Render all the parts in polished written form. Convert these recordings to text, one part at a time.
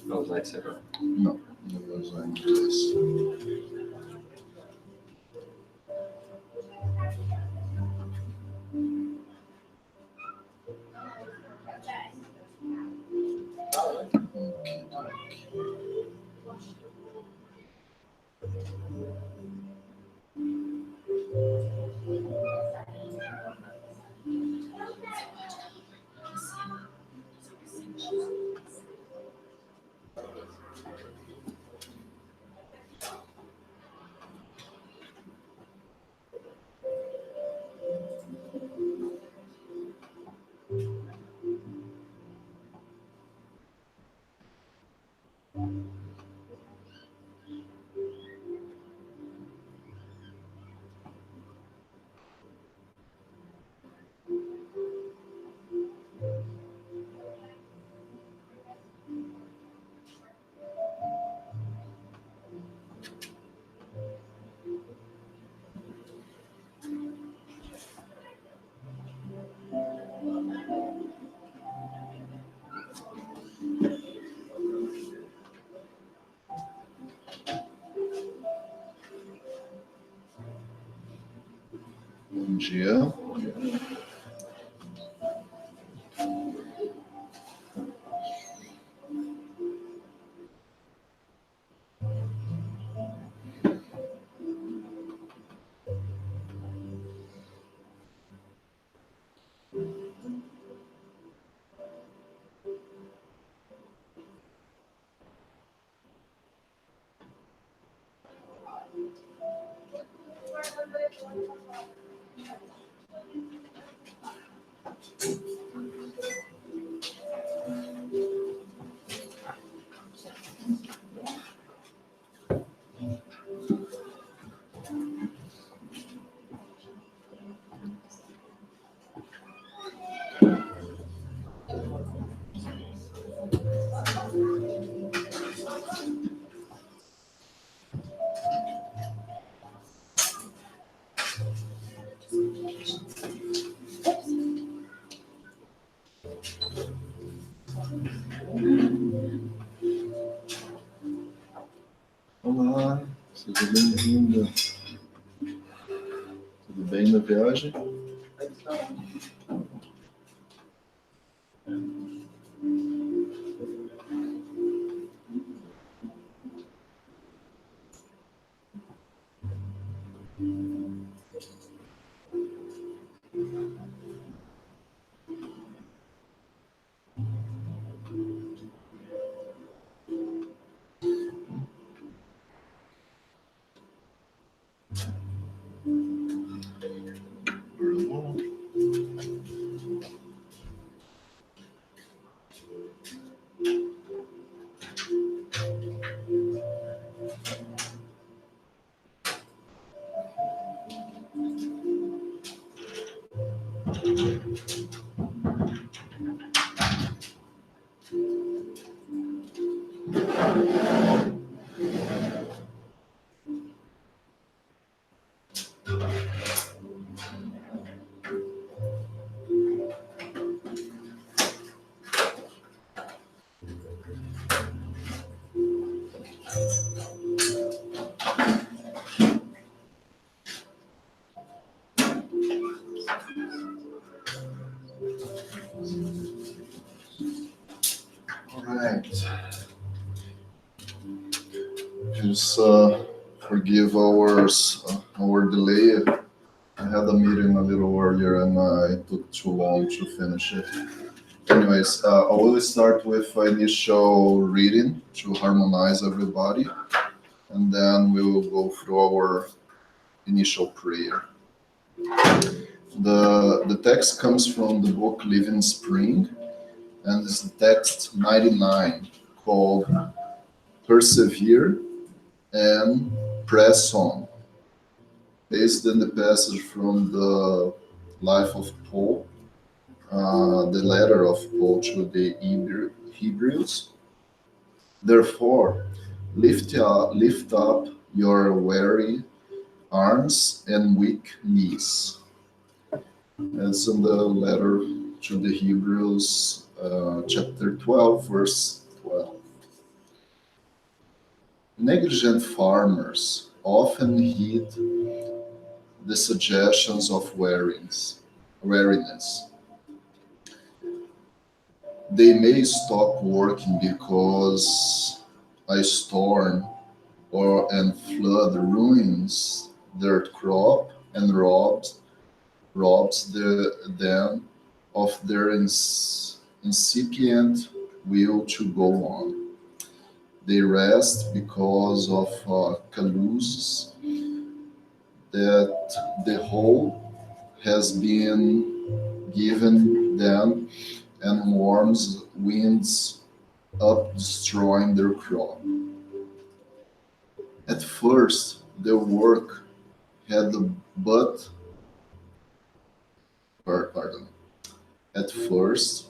Vai usar esse agora? Não, não vou usar em inglês. Bom dia. Olá, seja bem-vinda. Tudo bem na viagem? All right. Just forgive our delay. I had a meeting a little earlier and I took too long to finish it. Anyways, I will start with initial reading to harmonize everybody, and then we will go through our initial prayer. The text comes from the book Living Spring, and it's the text 99 called Persevere and Press On, based on the passage from the life of Paul, the letter of Paul to the Hebrews. Therefore, lift up your weary arms and weak knees. As in the letter to the Hebrews, chapter 12, verse 12. Negligent farmers often heed the suggestions of weariness. They may stop working because a storm and flood ruins their crop and robs them of their incipient will to go on. They rest because of calluses that the whole has been given them and warms winds up destroying their crop. At first, their work had but pardon. At first,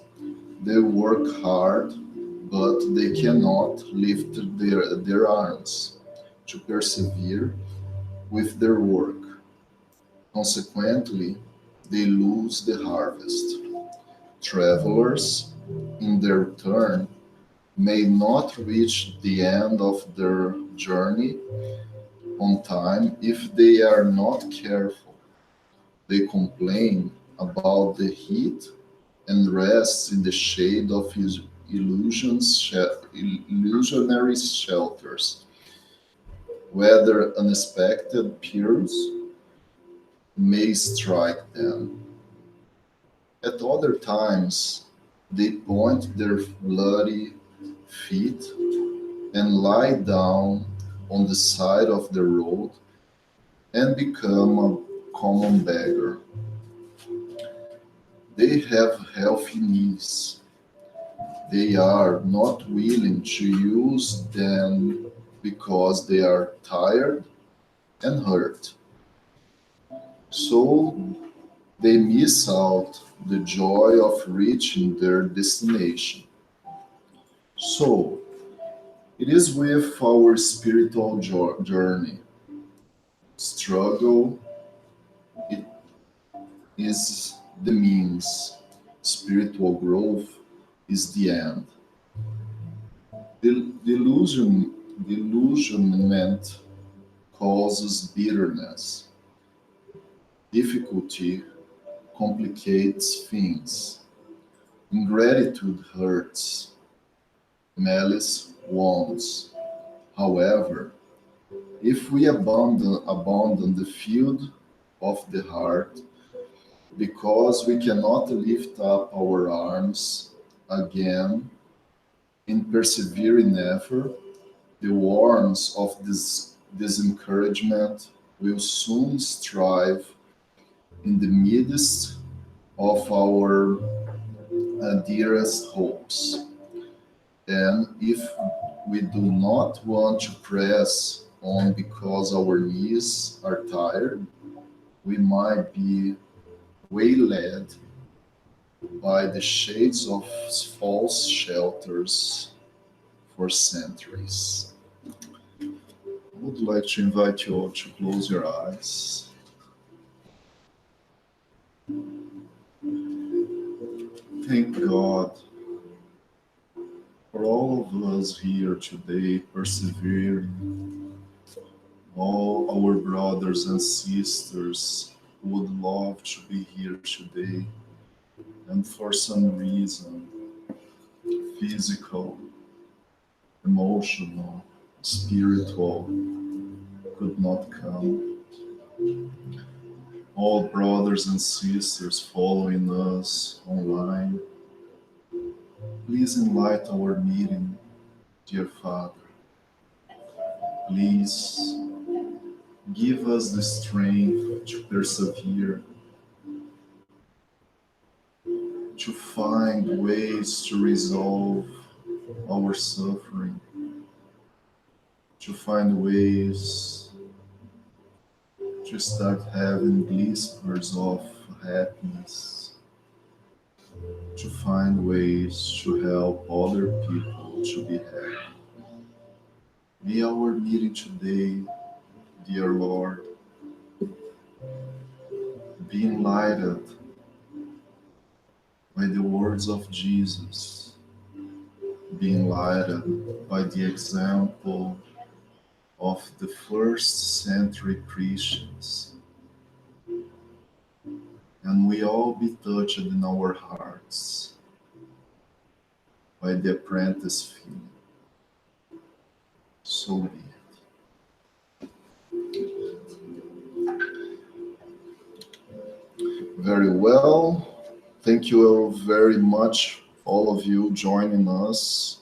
they work hard, but they cannot lift their arms to persevere with their work. Consequently, they lose the harvest. Travelers, in their turn, may not reach the end of their journey on time if they are not careful. They complain about the heat and rest in the shade of his illusionary shelters. Whether unexpected perils may strike them. At other times, they point their bloody feet and lie down on the side of the road and become a common beggar. They have healthy knees. They are not willing to use them because they are tired and hurt. So they miss out the joy of reaching their destination. So it is with our spiritual journey. Struggle it is the means. Spiritual growth is the end. Delusionment causes bitterness. Difficulty complicates things. Ingratitude hurts. Malice wounds. However, if we abandon the field of the heart, because we cannot lift up our arms again in persevering effort, the worms of this disencouragement will soon strive in the midst of our dearest hopes. And if we do not want to press on because our knees are tired, we might be waylaid by the shades of false shelters for centuries. I would like to invite you all to close your eyes. Thank God for all of us here today persevering, all our brothers and sisters who would love to be here today and for some reason, physical, emotional, spiritual, could not come. All brothers and sisters following us online, please enlighten our meeting, dear Father. Please give us the strength to persevere, to find ways to resolve our suffering, to find ways to start having glimpses of happiness, to find ways to help other people to be happy. May our meeting today, dear Lord, be enlightened by the words of Jesus, be enlightened by the example of the first century Christians, and we all be touched in our hearts by the Apprentice Feeling. So be it. Very well. Thank you very much, all of you joining us.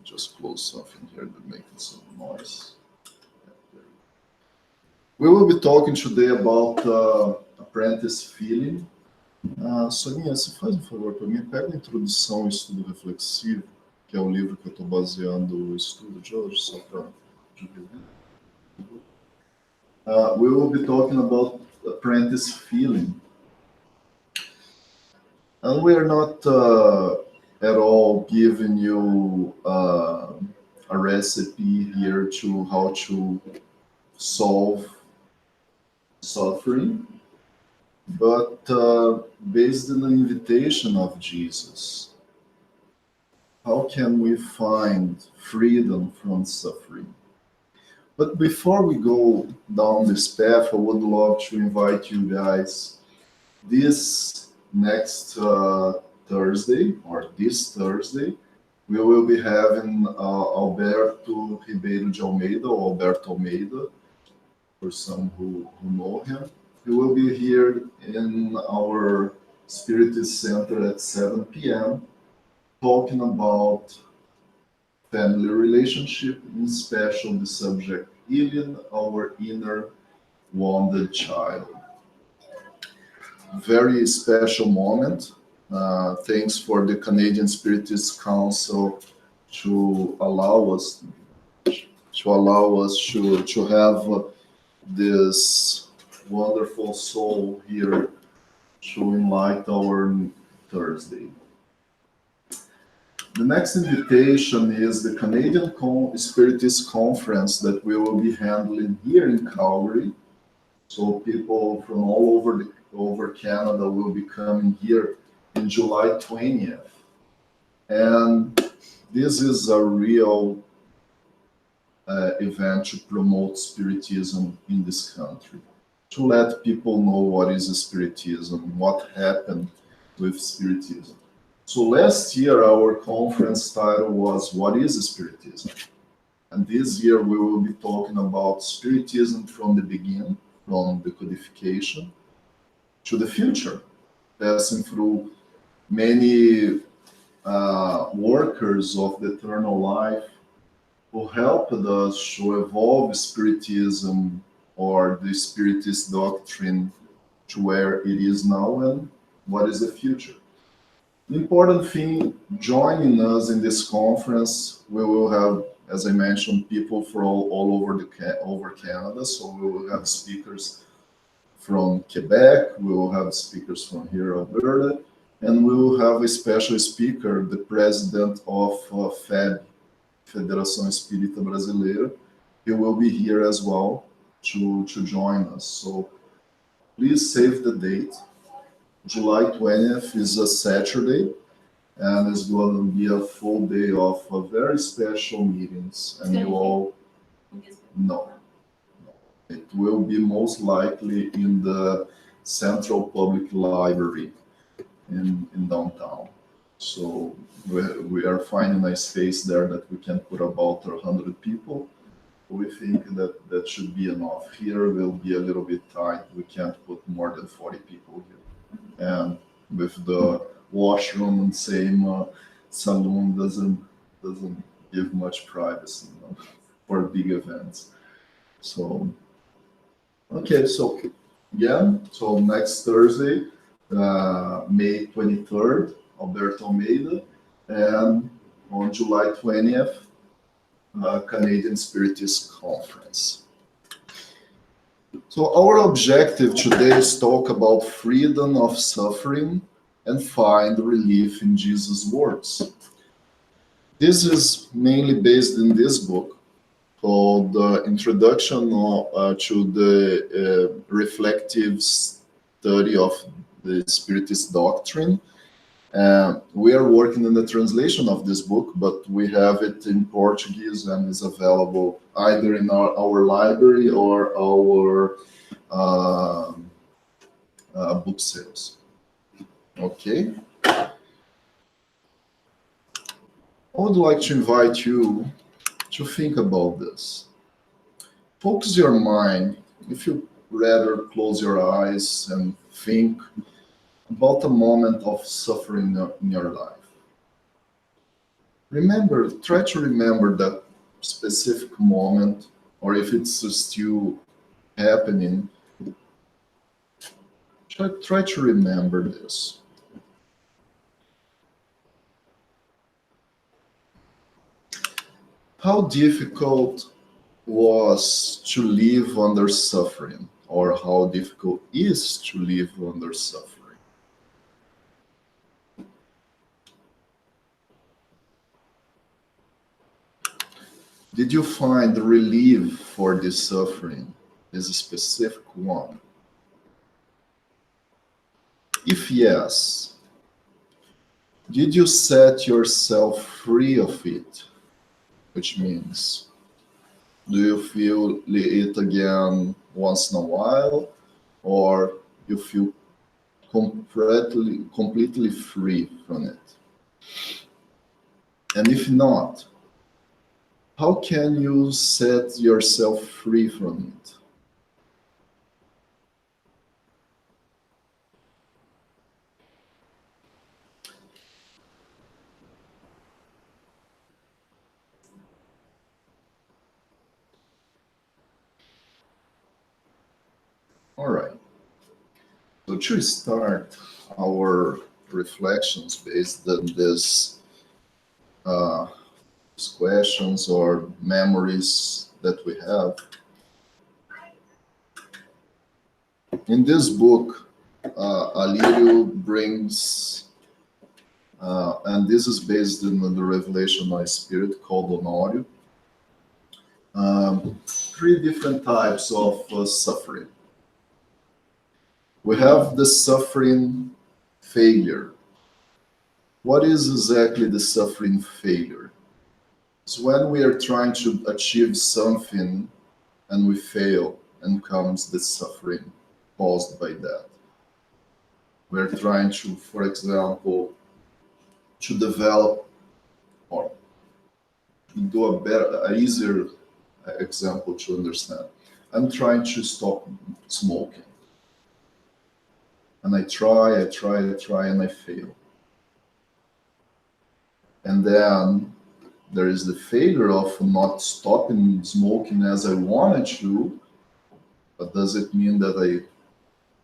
Just close something here to make some noise. We will be talking today about Apprentice Feeling. Soninha, você faz um favor para mim? Pega a introdução ao estudo reflexivo, que é o livro que eu estou baseando o estudo de hoje, só para dividir. We will be talking about Apprentice Feeling. And we are not at all giving you a recipe here to how to solve suffering, but based on the invitation of Jesus, how can we find freedom from suffering? But before we go down this path, I would love to invite you guys this next Thursday, or this Thursday, we will be having Alberto Ribeiro de Almeida, or Alberto Almeida, for some who know him. He will be here in our Spiritist Center at 7 p.m. talking about family relationship, in special the subject healing our inner wounded child. Very special moment. Thanks for the Canadian Spiritist Council to allow us to have this wonderful soul here to enlighten our Thursday. The next invitation is the Canadian Spiritist Conference that we will be handling here in Calgary. So people from all over Canada will be coming here in July 20th. And this is a real event to promote Spiritism in this country, to let people know what is Spiritism, what happened with Spiritism. So last year, our conference title was, What is Spiritism? And this year, we will be talking about Spiritism from the beginning, from the codification to the future, passing through many workers of the eternal life who helped us to evolve Spiritism or the Spiritist doctrine to where it is now and what is the future. The important thing, joining us in this conference, we will have, as I mentioned, people from all over Canada. So we will have speakers from Quebec. We will have speakers from here, Alberta, and we will have a special speaker, the president of FEB, Federação Espírita Brasileira. He will be here as well to join us. So please save the date. July 20th is a Saturday, and it's going to be a full day of very special meetings. And you all, no. It will be most likely in the Central Public Library in downtown. So we are finding a space there that we can put about 100 people. We think that should be enough. Here will be a little bit tight. We can't put more than 40 people here. And with the washroom and same saloon doesn't give much privacy, you know, for big events. So, okay, so again, so next Thursday, May 23rd, Alberto Almeida, and on July 20th, Canadian Spiritist Conference. So our objective today is talk about freedom of suffering and find relief in Jesus' words. This is mainly based in this book called Introduction to the Reflective Study of the Spiritist Doctrine. We are working on the translation of this book, but we have it in Portuguese and is available either in our library or our book sales. Okay. I would like to invite you to think about this. Focus your mind, if you rather close your eyes and think about a moment of suffering in your life. Try to remember that specific moment, or if it's still happening, try to remember this. How difficult was to live under suffering, or how difficult is to live under suffering? Did you find relief for this suffering, this specific one? If yes, did you set yourself free of it? Which means, do you feel it again once in a while, or you feel completely free from it? And if not, how can you set yourself free from it? All right. So to start our reflections based on this questions or memories that we have. In this book, Alírio brings, and this is based on the revelation by Spirit called Honório, 3 different types of suffering. We have the suffering failure. What is exactly the suffering failure? It's when we are trying to achieve something and we fail, and comes the suffering caused by that. We're trying to, for example, to develop or do a easier example to understand. I'm trying to stop smoking. And I try, and I fail. And then there is the failure of not stopping smoking as I wanted to, but does it mean that I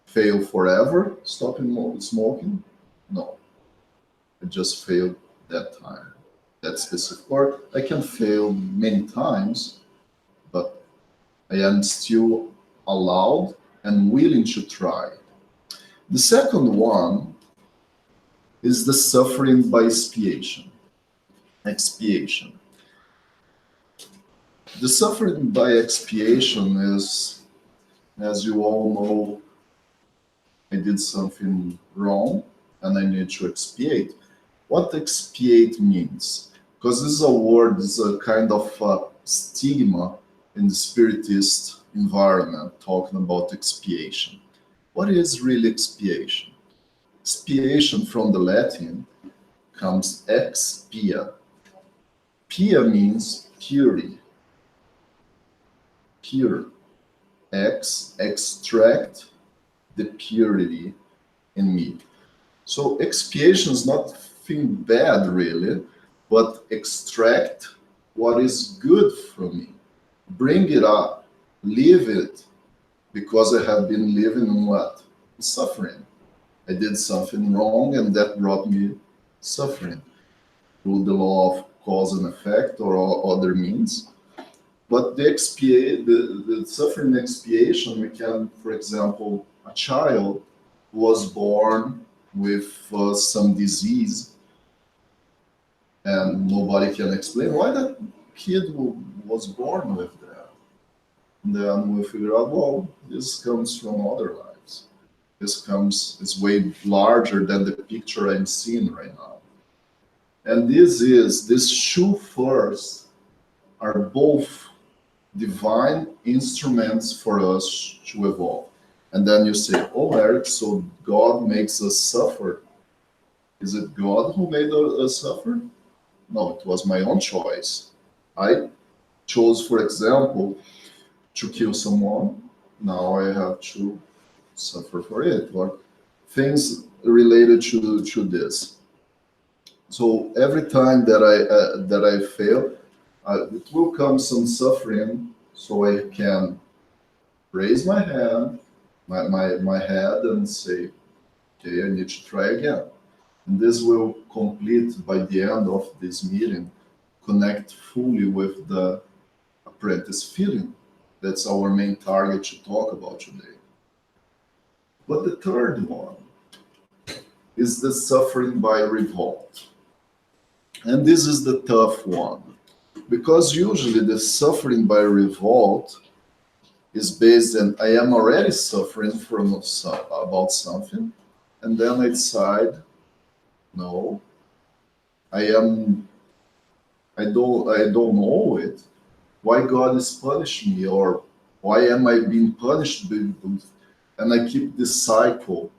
fail forever stopping smoking? No. I just failed that time, that specific part. I can fail many times, but I am still allowed and willing to try. The second one is the suffering by expiation. The suffering by expiation is, as you all know, I did something wrong and I need to expiate. What expiate means? Because this is a word, this is a kind of stigma in the Spiritist environment, talking about expiation. What is really expiation? Expiation from the Latin comes ex pia. Pia means purity. Pure. Extract the purity in me. So expiation is nothing bad really, but extract what is good from me. Bring it up, leave it, because I have been living in what? Suffering. I did something wrong and that brought me suffering through the law of cause and effect or other means. But the suffering expiation, we can, for example, a child was born with some disease and nobody can explain why that kid was born with that. And then we figure out, well, this comes from other lives. It's way larger than the picture I'm seeing right now. And these two first are both divine instruments for us to evolve. And then you say, oh, Erick, so God makes us suffer. Is it God who made us suffer? No, it was my own choice. I chose, for example, to kill someone. Now I have to suffer for it, or things related to this. So every time that I fail, it will come some suffering, so I can raise my hand, my head, and say, okay, I need to try again. And this will complete, by the end of this meeting, connect fully with the Apprentice Feeling. That's our main target to talk about today. But the third one is the suffering by revolt. And this is the tough one, because usually the suffering by revolt is based on I am already suffering about something, and then I decide, no, I don't know it. Why God is punishing me, or why am I being punished? And I keep this cycle.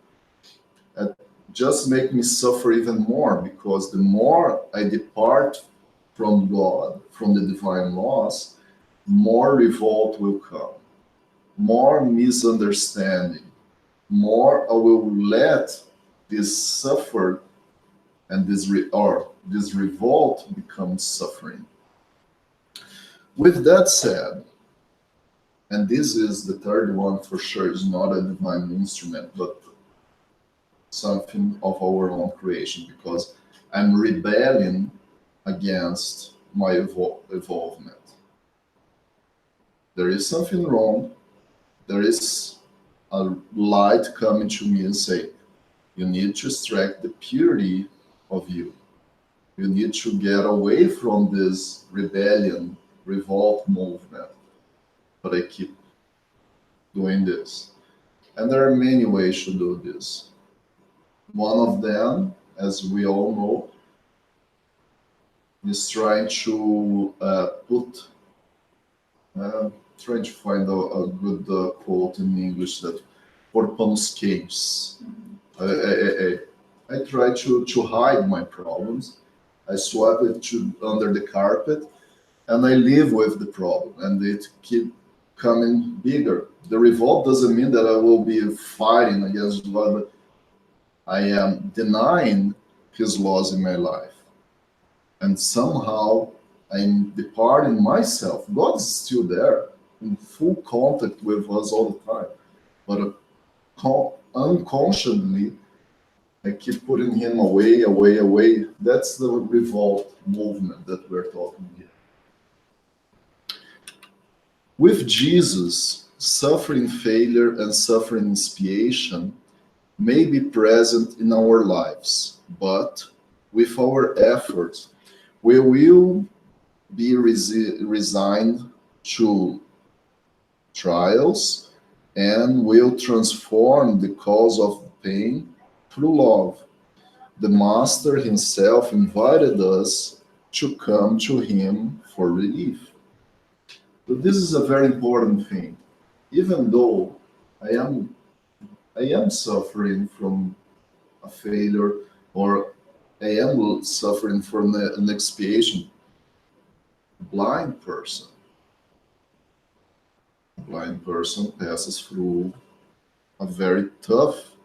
It just make me suffer even more, because the more I depart from God, from the divine laws, more revolt will come, more misunderstanding, more I will let this suffer and this revolt becomes suffering. With that said, and this is the third one for sure, is not a divine instrument, but something of our own creation, because I'm rebelling against my evolvement. There is something wrong. There is a light coming to me and say, you need to extract the purity of you. You need to get away from this rebellion, revolt movement. But I keep doing this. And there are many ways to do this. One of them, as we all know, is trying to trying to find a good quote in English, that por panos quentes. I try to hide my problems. I sweep it under the carpet, and I live with the problem, and it keep coming bigger. The revolt doesn't mean that I will be fighting against God, but I am denying His laws in my life. And somehow I'm departing myself. God is still there, in full contact with us all the time. But unconsciously, I keep putting Him away, away, away. That's the revolt movement that we're talking here. With Jesus, suffering failure and suffering expiation may be present in our lives, but with our efforts, we will be resigned to trials and will transform the cause of pain through love. The Master himself invited us to come to him for relief. But this is a very important thing. Even though I am I am suffering from a failure, or I am suffering from an expiation, blind person. A blind person passes through a very tough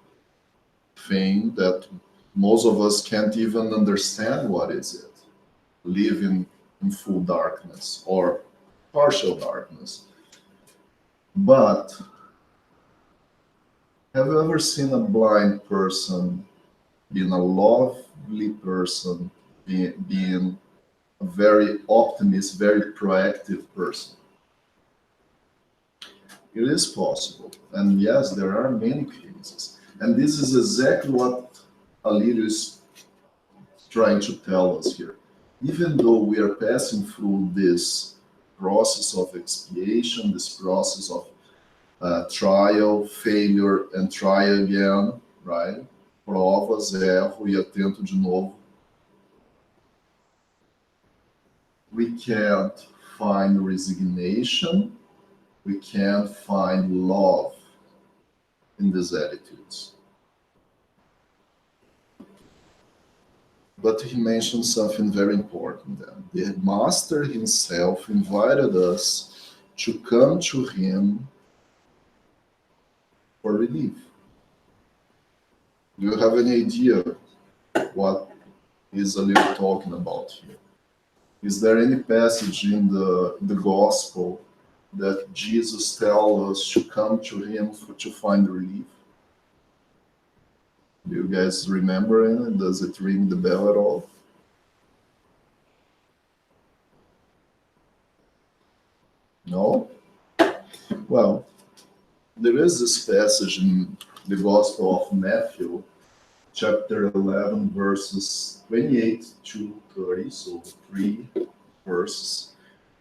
thing that most of us can't even understand what is it. Living in full darkness or partial darkness. But have you ever seen a blind person being a lovely person, being a very optimist, very proactive person? It is possible. And yes, there are many cases. And this is exactly what Alírio is trying to tell us here. Even though we are passing through this process of expiation, this process of trial, failure, and try again, right? Provas, erro e atento de novo. We can't find resignation. We can't find love in these attitudes. But he mentioned something very important then. The Master himself invited us to come to him for relief. Do you have any idea what is Alírio talking about here? Is there any passage in the gospel that Jesus tells us to come to him to find relief? Do you guys remember it? Does it ring the bell at all? No? Well, there is this passage in the Gospel of Matthew, chapter 11, verses 28 to 30, so 3 verses,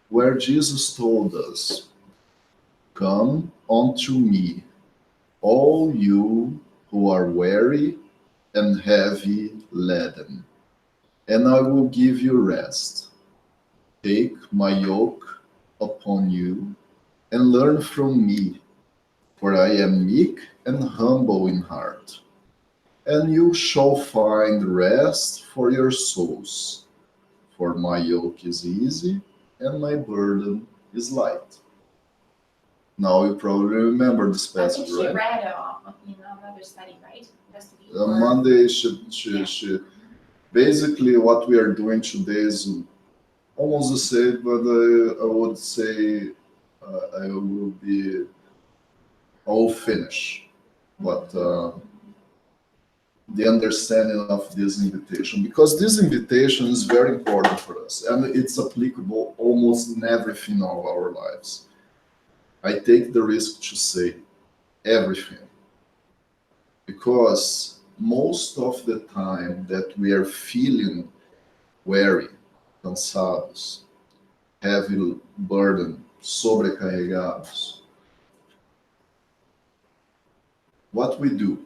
where Jesus told us, "Come unto me, all you who are weary and heavy laden, and I will give you rest. Take my yoke upon you and learn from me, for I am meek and humble in heart, and you shall find rest for your souls. For my yoke is easy and my burden is light." Now you probably remember this passage, I think right? read in another study, right? Monday should basically what we are doing today is almost the same, but I would say I will finish. But the understanding of this invitation, because this invitation is very important for us and it's applicable almost in everything of our lives. I take the risk to say everything, because most of the time that we are feeling weary, cansados, heavy burden, sobrecarregados, what we do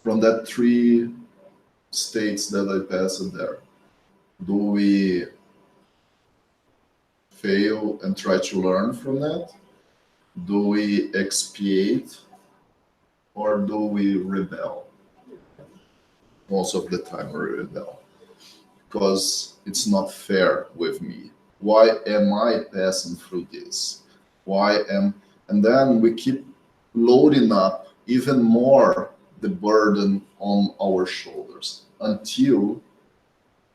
from that 3 states that I passed there, do we fail and try to learn from that? Do we expiate, or do we rebel? Most of the time we rebel, because it's not fair with me. Why am I passing through this? And then we keep loading up even more the burden on our shoulders until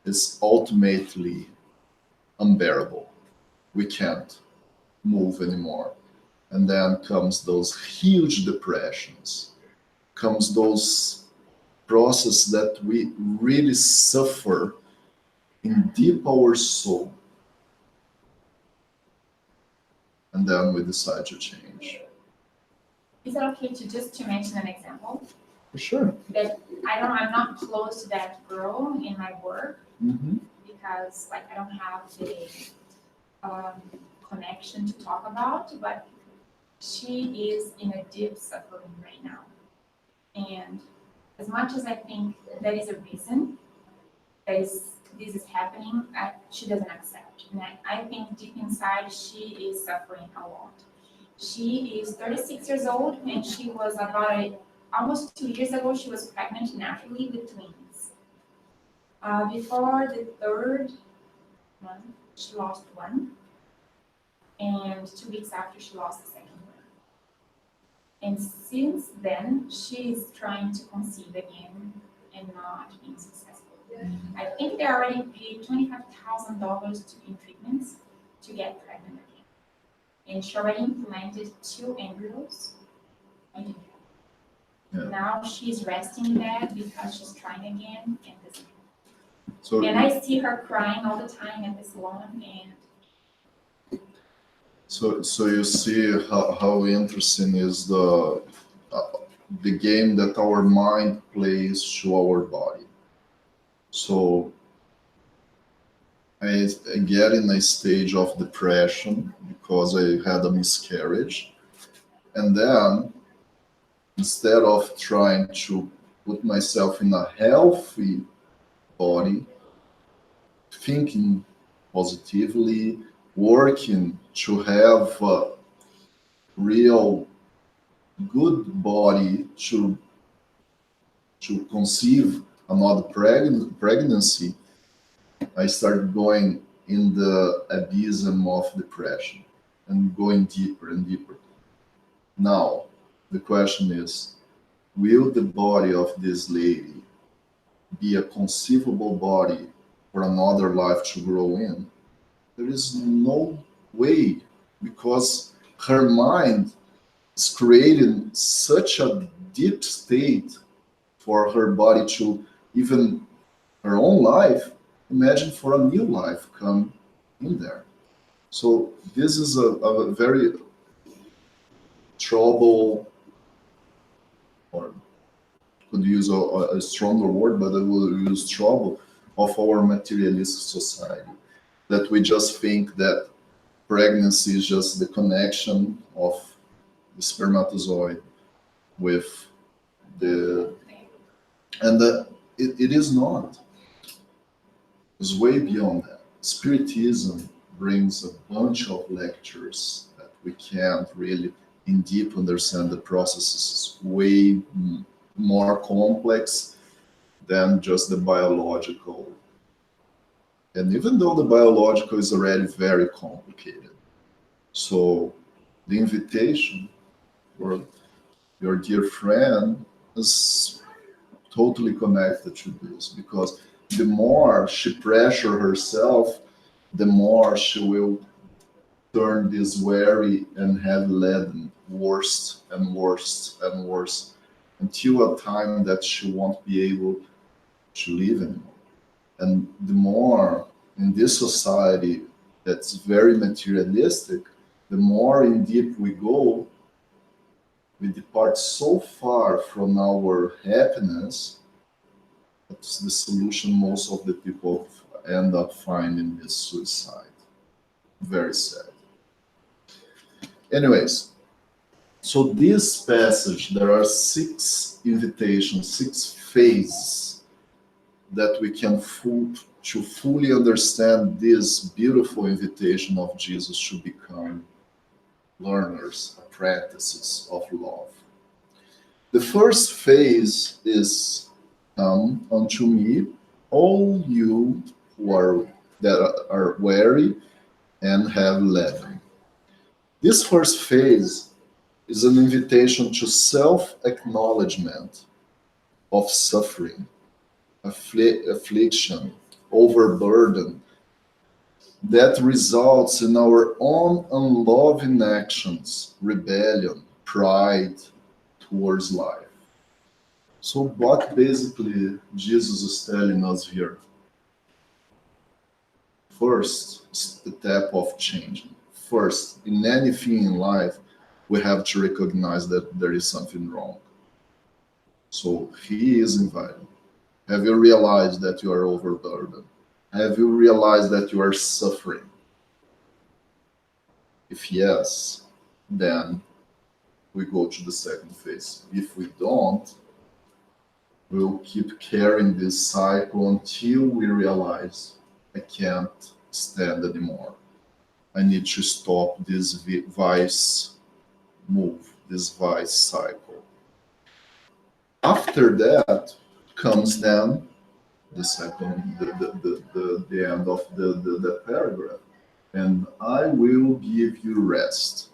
it's ultimately unbearable. We can't move anymore. And then comes those huge depressions, comes those processes that we really suffer in deep our soul. and then we decide to change. Is it okay to mention an example? For sure. That I'm not close to that girl in my work because like I don't have the connection to talk about, but she is in a deep suffering right now. And as much as I think there is a reason this is happening, she doesn't accept. And I think deep inside she is suffering a lot. She is 36 years old, and she was almost 2 years ago, she was pregnant naturally with twins. Before the third month, she lost one, and 2 weeks after, she lost the second one. And since then, she is trying to conceive again and not being successful. I think they already paid $25,000 in treatments to get pregnant again. And she already implanted 2 embryos. Yeah. Now she's resting in bed because she's trying again and doesn't. And I see her crying all the time at the salon. And so you see how interesting is the game that our mind plays to our body. So I get in a stage of depression because I had a miscarriage. And then instead of trying to put myself in a healthy body, thinking positively, working to have a real good body to conceive another pregnancy, I started going in the abysm of depression and going deeper and deeper. Now, the question is, will the body of this lady be a conceivable body for another life to grow in? There is no way, because her mind is creating such a deep state for her body to even her own life. Imagine for a new life come in there. So this is a very trouble, or could use a stronger word, but I will use trouble, of our materialistic society. That we just think that pregnancy is just the connection of the spermatozoid with the, and it is not. It's way beyond that. Spiritism brings a bunch of lectures that we can't really in deep understand. The process is way more complex than just the biological. And even though the biological is already very complicated. So the invitation for your dear friend is totally connected to this, because the more she pressures herself, the more she will turn this weary and heavy laden worse and worse and worse, until a time that she won't be able to live anymore. And the more in this society that's very materialistic, the more in deep we go, we depart so far from our happiness. That's the solution most of the people end up finding is suicide. Very sad. Anyways, so this passage, there are 6 invitations, 6 phases that we can to fully understand this beautiful invitation of Jesus to become learners, apprentices of love. The first phase is, come unto me, all you that are weary and have laden. This first phase is an invitation to self-acknowledgement of suffering, affliction, overburden, that results in our own unloving actions, rebellion, pride towards life. So what basically Jesus is telling us here? First, it's the step of changing. first, in anything in life, we have to recognize that there is something wrong. So he is inviting. Have you realized that you are overburdened? Have you realized that you are suffering? If yes, then we go to the second phase. If we don't, we'll keep carrying this cycle until we realize I can't stand anymore. I need to stop this vice move, this vice cycle. After that comes then the second, the end of the paragraph. And I will give you rest.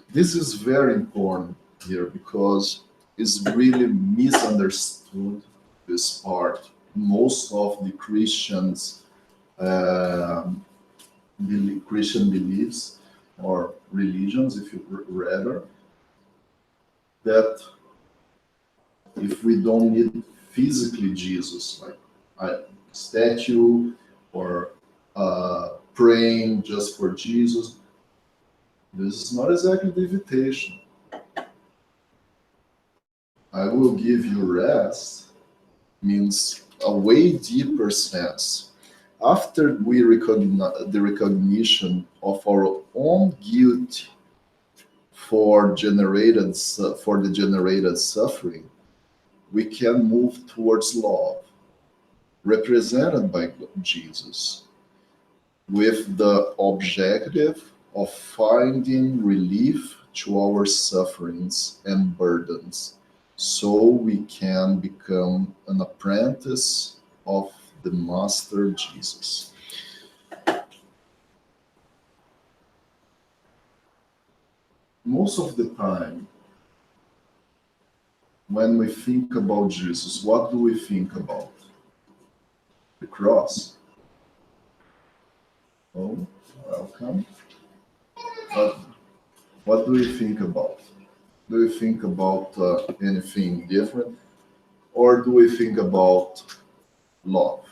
This is very important here because it's really misunderstood, this part. Most of the Christians, Christian beliefs or religions, if you rather, that if we don't need physically Jesus, like a statue or praying just for Jesus, this is not exactly the invitation. I will give you rest means a way deeper sense. After we recognize the recognition of our own guilt for the generated suffering, we can move towards love, represented by Jesus, with the objective of finding relief to our sufferings and burdens, so we can become an apprentice of the Master Jesus. Most of the time, when we think about Jesus, what do we think about? The cross. Oh, welcome. But what do we think about? Do we think about anything different? Or do we think about love?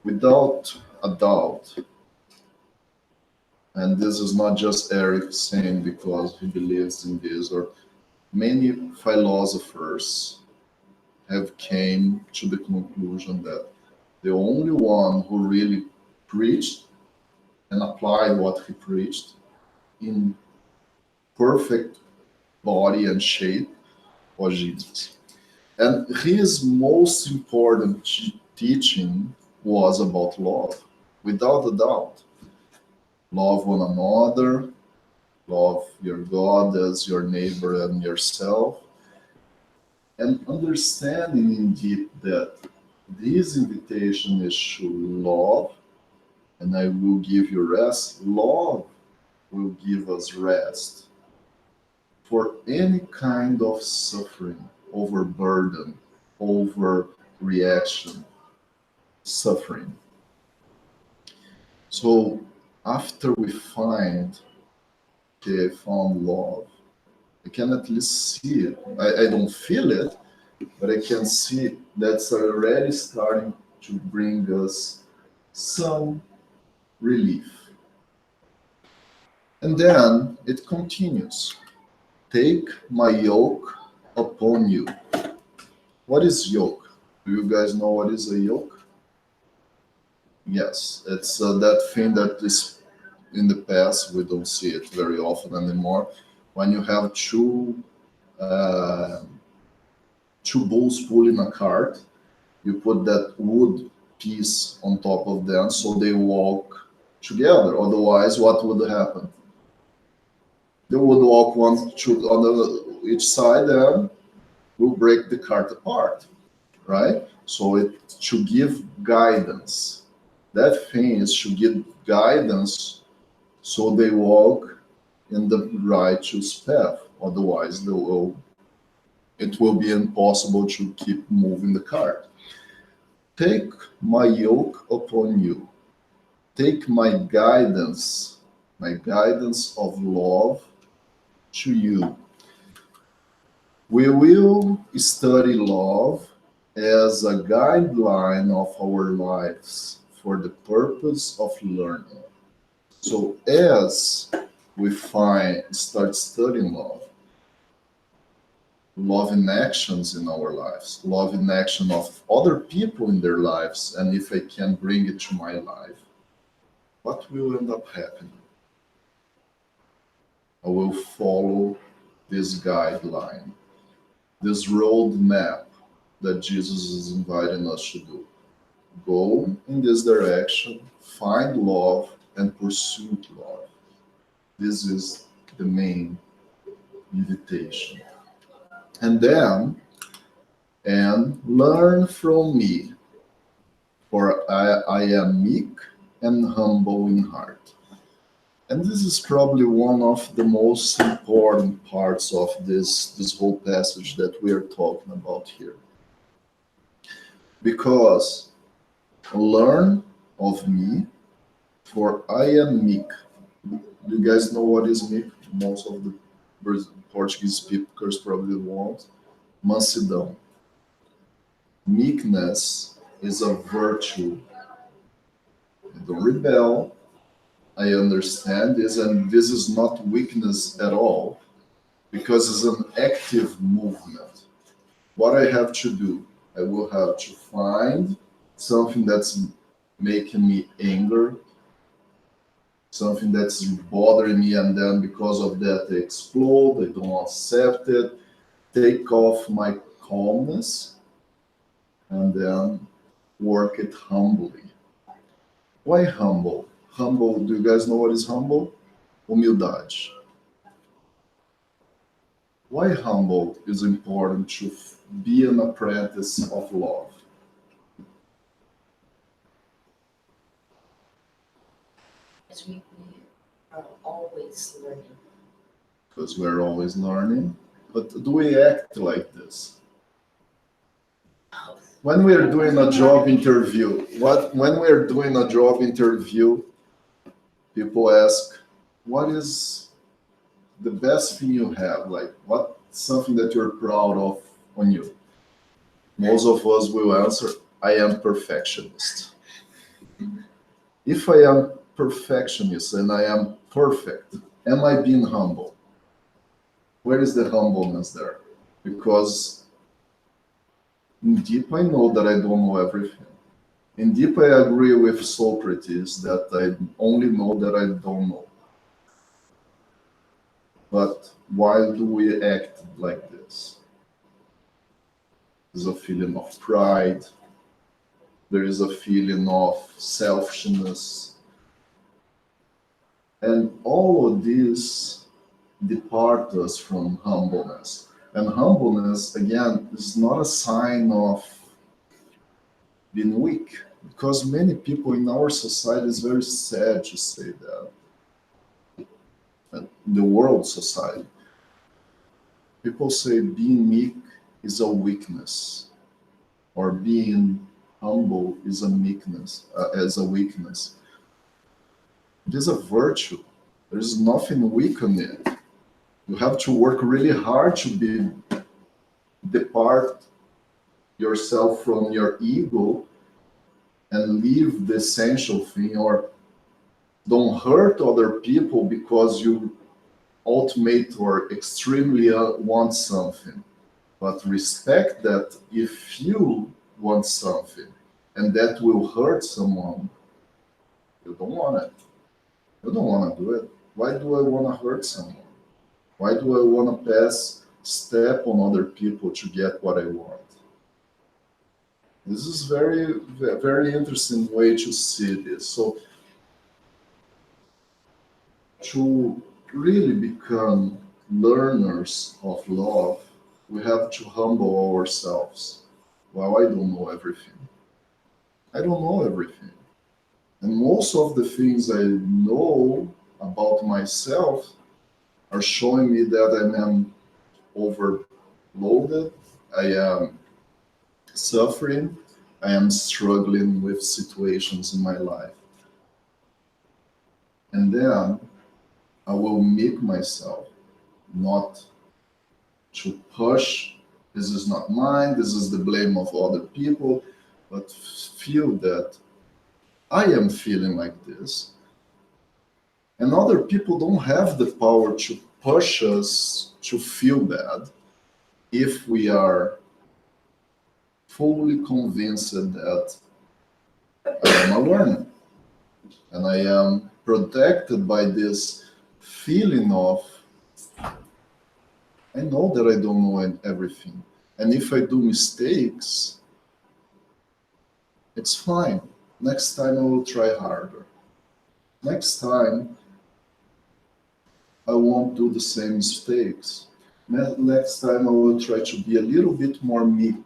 Without a doubt, and this is not just Erick saying because he believes in this, or many philosophers have came to the conclusion that the only one who really preached and applied what he preached in perfect body and shape was Jesus. And his most important teaching was about love, without a doubt. Love one another, love your God as your neighbor and yourself, and understanding indeed that this invitation is to love, and I will give you rest. Love will give us rest for any kind of suffering, overburden, overreaction, suffering. So after we find, okay, I found love, I can at least see it. I don't feel it, but I can see that's already starting to bring us some relief. And then it continues. Take my yoke upon you. What is yoke? Do you guys know what is a yoke? Yes, it's that thing that is in the past. We don't see it very often anymore. When you have two bulls pulling a cart, you put that wood piece on top of them so they walk together. Otherwise, what would happen? They would walk on each side and will break the cart apart, right? So it should give guidance. That thing is to give guidance so they walk in the righteous path. Otherwise, it will be impossible to keep moving the cart. Take my yoke upon you. Take my guidance of love to you. We will study love as a guideline of our lives for the purpose of learning. So as we start studying love in actions in our lives, love in action of other people in their lives, and if I can bring it to my life, what will end up happening? I will follow this guideline, this roadmap that Jesus is inviting us to do. Go in this direction, find love, and pursue love. This is the main invitation. And then, and learn from me, for I am meek and humble in heart. And this is probably one of the most important parts of this whole passage that we are talking about here. Because learn of me, for I am meek. Do you guys know what is meek? Most of the Portuguese speakers probably won't. Mansidão. Meekness is a virtue. I don't rebel. I understand this, and this is not weakness at all, because it's an active movement. What I have to do, I will have to find something that's making me angry, something that's bothering me, and then because of that I explode, I don't accept it, take off my calmness, and then work it humbly. Why humble? Humble, do you guys know what is humble? Humildade. Why humble is important to be an apprentice of love? As we are always learning. Because we're always learning. But do we act like this? When we are doing a job interview, people ask, what is the best thing you have? Like, what's something that you're proud of on you? Most of us will answer, I am perfectionist. If I am perfectionist and I am perfect, am I being humble? Where is the humbleness there? Because in deep I know that I don't know everything. In deep, I agree with Socrates that I only know that I don't know. But why do we act like this? There's a feeling of pride. There is a feeling of selfishness. And all of this depart us from humbleness. And humbleness, again, is not a sign of being weak, because many people in our society is very sad to say that. And the world society, people say being meek is a weakness, or being humble is a weakness. It is a virtue. There is nothing weak in it. You have to work really hard to depart yourself from your ego and leave the essential thing, or don't hurt other people because you ultimate or extremely want something, but respect that if you want something and that will hurt someone, you don't want it. You don't want to do it. Why do I want to hurt someone? Why do I want to step on other people to get what I want? This is very, very interesting way to see this. So to really become learners of love, we have to humble ourselves. Well, I don't know everything. I don't know everything. And most of the things I know about myself are showing me that I am overloaded, I am suffering, I am struggling with situations in my life. And then I will make myself not to push, this is not mine, this is the blame of other people, but feel that I am feeling like this. And other people don't have the power to push us to feel bad if we are fully convinced that I am a learner and I am protected by this feeling of, I know that I don't know everything. And if I do mistakes, it's fine. Next time I will try harder. Next time I won't do the same mistakes. Next time I will try to be a little bit more meek,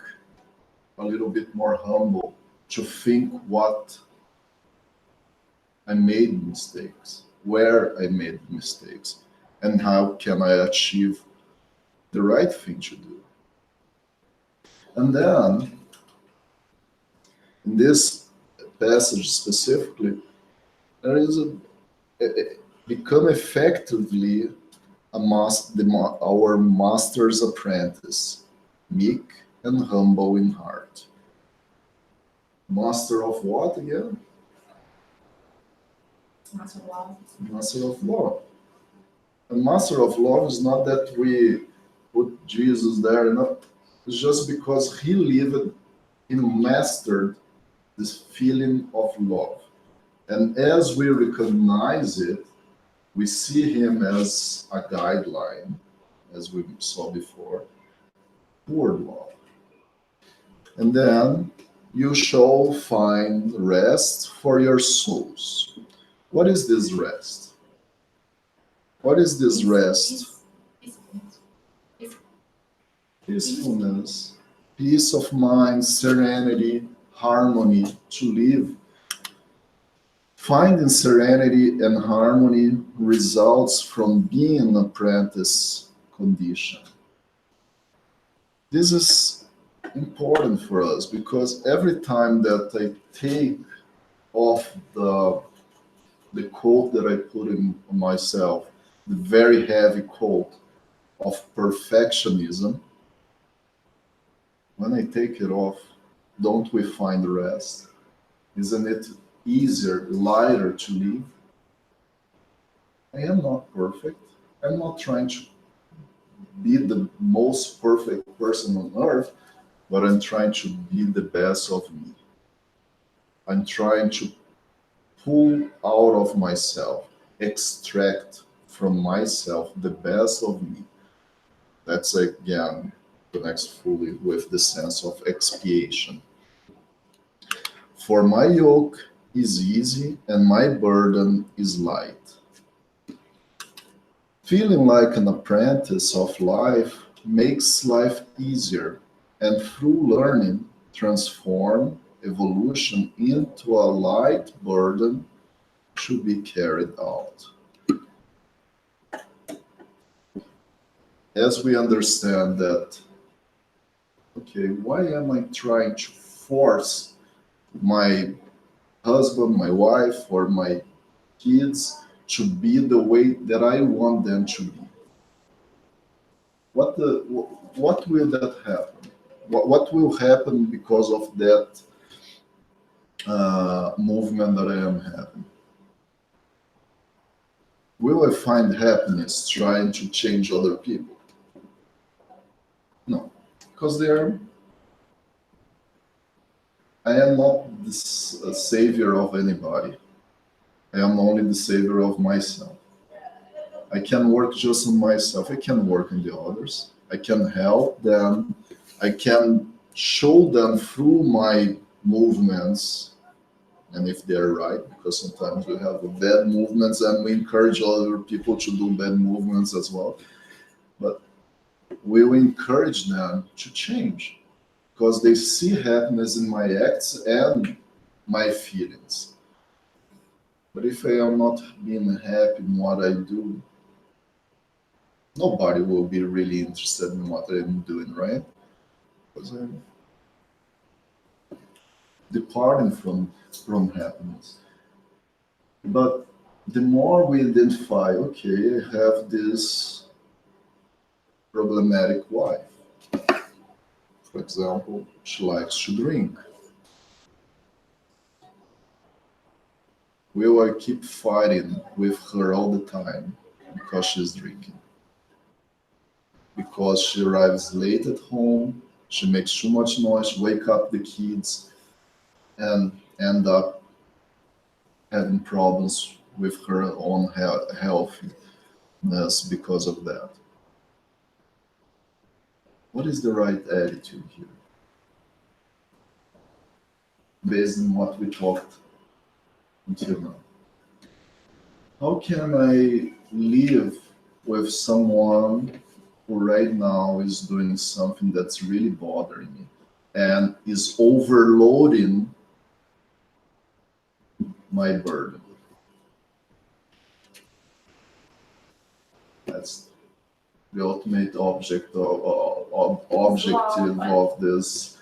a little bit more humble, to think what I made mistakes, where I made mistakes, and how can I achieve the right thing to do. And then, in this passage specifically, there is become effectively our master's apprentice, meek and humble in heart. Master of what again? Master of love. Master of love. And master of love is not that we put Jesus there, no. It's just because he lived, he mastered this feeling of love. And as we recognize it, we see him as a guideline, as we saw before, toward love. And then you shall find rest for your souls. What is this rest? What is this rest? Peacefulness, peace of mind, serenity, harmony to live. Finding serenity and harmony results from being an apprentice condition. This is important for us because every time that I take off the coat that I put on myself, the very heavy coat of perfectionism, when I take it off, don't we find rest? Isn't it easier, lighter to live? I am not perfect. I'm not trying to be the most perfect person on earth, but I'm trying to be the best of me. I'm trying to pull out of myself, extract from myself the best of me. That's again connects fully with the sense of expiation. For my yoke is easy and my burden is light. Feeling like an apprentice of life makes life easier, and through learning, transform evolution into a light burden to be carried out. As we understand that, okay, why am I trying to force my husband, my wife, or my kids to be the way that I want them to be? What will that happen? What will happen because of that movement that I am having? Will I find happiness trying to change other people? No, because I am not the savior of anybody. I am only the savior of myself. I can work just on myself. I can work on the others. I can help them. I can show them through my movements, and if they're right, because sometimes we have bad movements and we encourage other people to do bad movements as well. But we will encourage them to change because they see happiness in my acts and my feelings. But if I am not being happy in what I do, nobody will be really interested in what I'm doing, right? Because I'm departing from happiness. But the more we identify, okay, I have this problematic wife. For example, she likes to drink. will I keep fighting with her all the time because she's drinking? Because she arrives late at home, she makes too much noise, wake up the kids, and end up having problems with her own healthiness because of that. What is the right attitude here? Based on what we talked until now. How can I live with someone who right now is doing something that's really bothering me and is overloading my burden? That's the ultimate objective of this,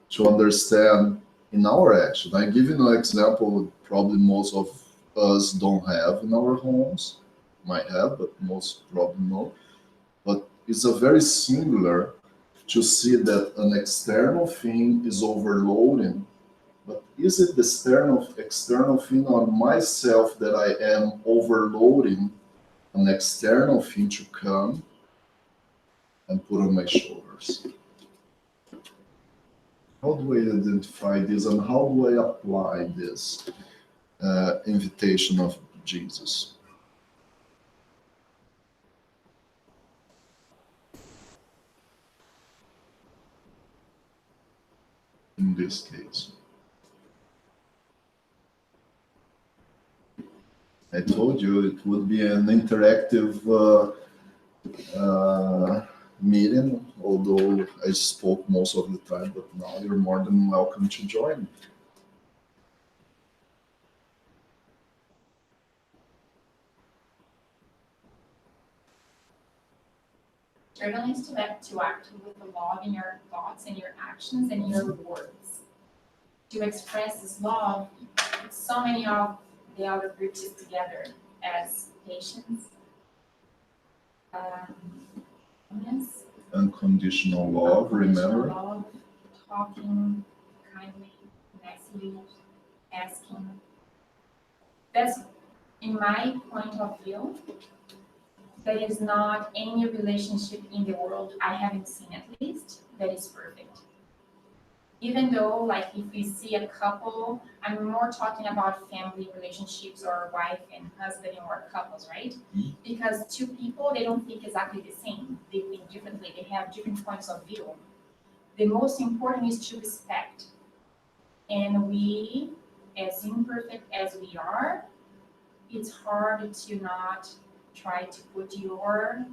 to understand in our action. I give you an example probably most of us don't have in our homes, might have, but most probably no. But it's a very singular to see that an external thing is overloading. But is it the external thing on myself that I am overloading an external thing to come and put on my shoulders? How do I identify this and how do I apply this invitation of Jesus? In this case, I told you it would be an interactive meeting, although I spoke most of the time, but now you're more than welcome to join me. Journal is to act with the love in your thoughts and your actions and your words. To express this love, so many of the other groups is together as patience, yes, Unconditional love, remember? love, talking kindly, nicely, asking. That's, in my point of view, there is not any relationship in the world, I haven't seen at least, that is perfect. Even though, like, if we see a couple, I'm more talking about family relationships or wife and husband or couples, right? Mm-hmm. Because two people, they don't think exactly the same. They think differently. They have different points of view. The most important is to respect. And we, as imperfect as we are, it's hard to not try to put your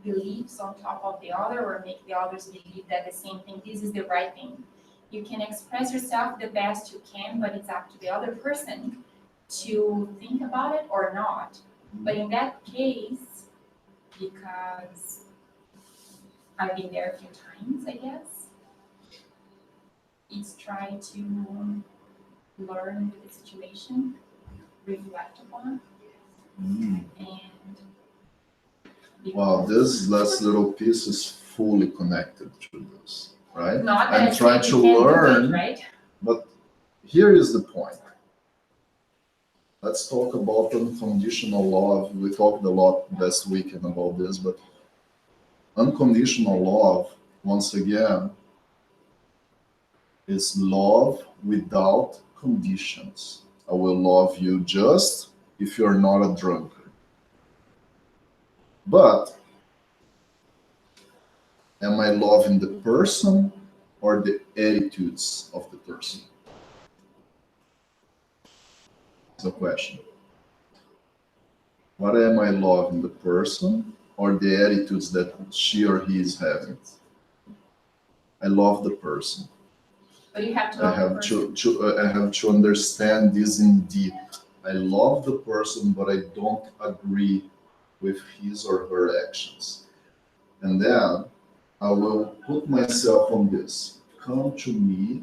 beliefs on top of the other or make the others believe that the same thing, this is the right thing. You can express yourself the best you can, but it's up to the other person to think about it or not. But in that case, because I've been there a few times, I guess, it's try to learn the situation, reflect upon, Mm. and Wow, this last little piece is fully connected to this, right? not that I'm I trying say to you can't do learn, it, right? but here is the point. Let's talk about unconditional love. We talked a lot last weekend about this, but unconditional love, once again, is love without conditions. I will love you just if you're not a drunkard. But am I loving the person or the attitudes of the person? It's a question. What am I loving, the person or the attitudes that she or he is having? I love the person. But you have to I love the have person. I have to understand this in deep. I love the person, but I don't agree with his or her actions. And then I will put myself on this. Come to me,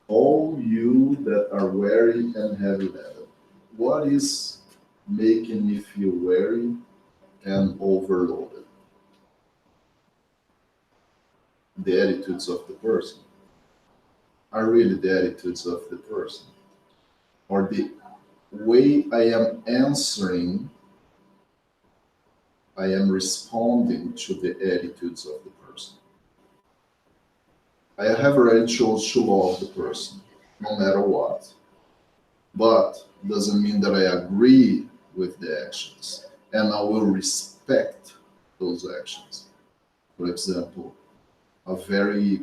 all you that are weary and heavy-laden. What is making me feel weary and overloaded? The attitudes of the person are really the attitudes of the person, or the way I am answering, I am responding to the attitudes of the person. I have already chosen to love the person, no matter what. But doesn't mean that I agree with the actions, and I will respect those actions. For example, a very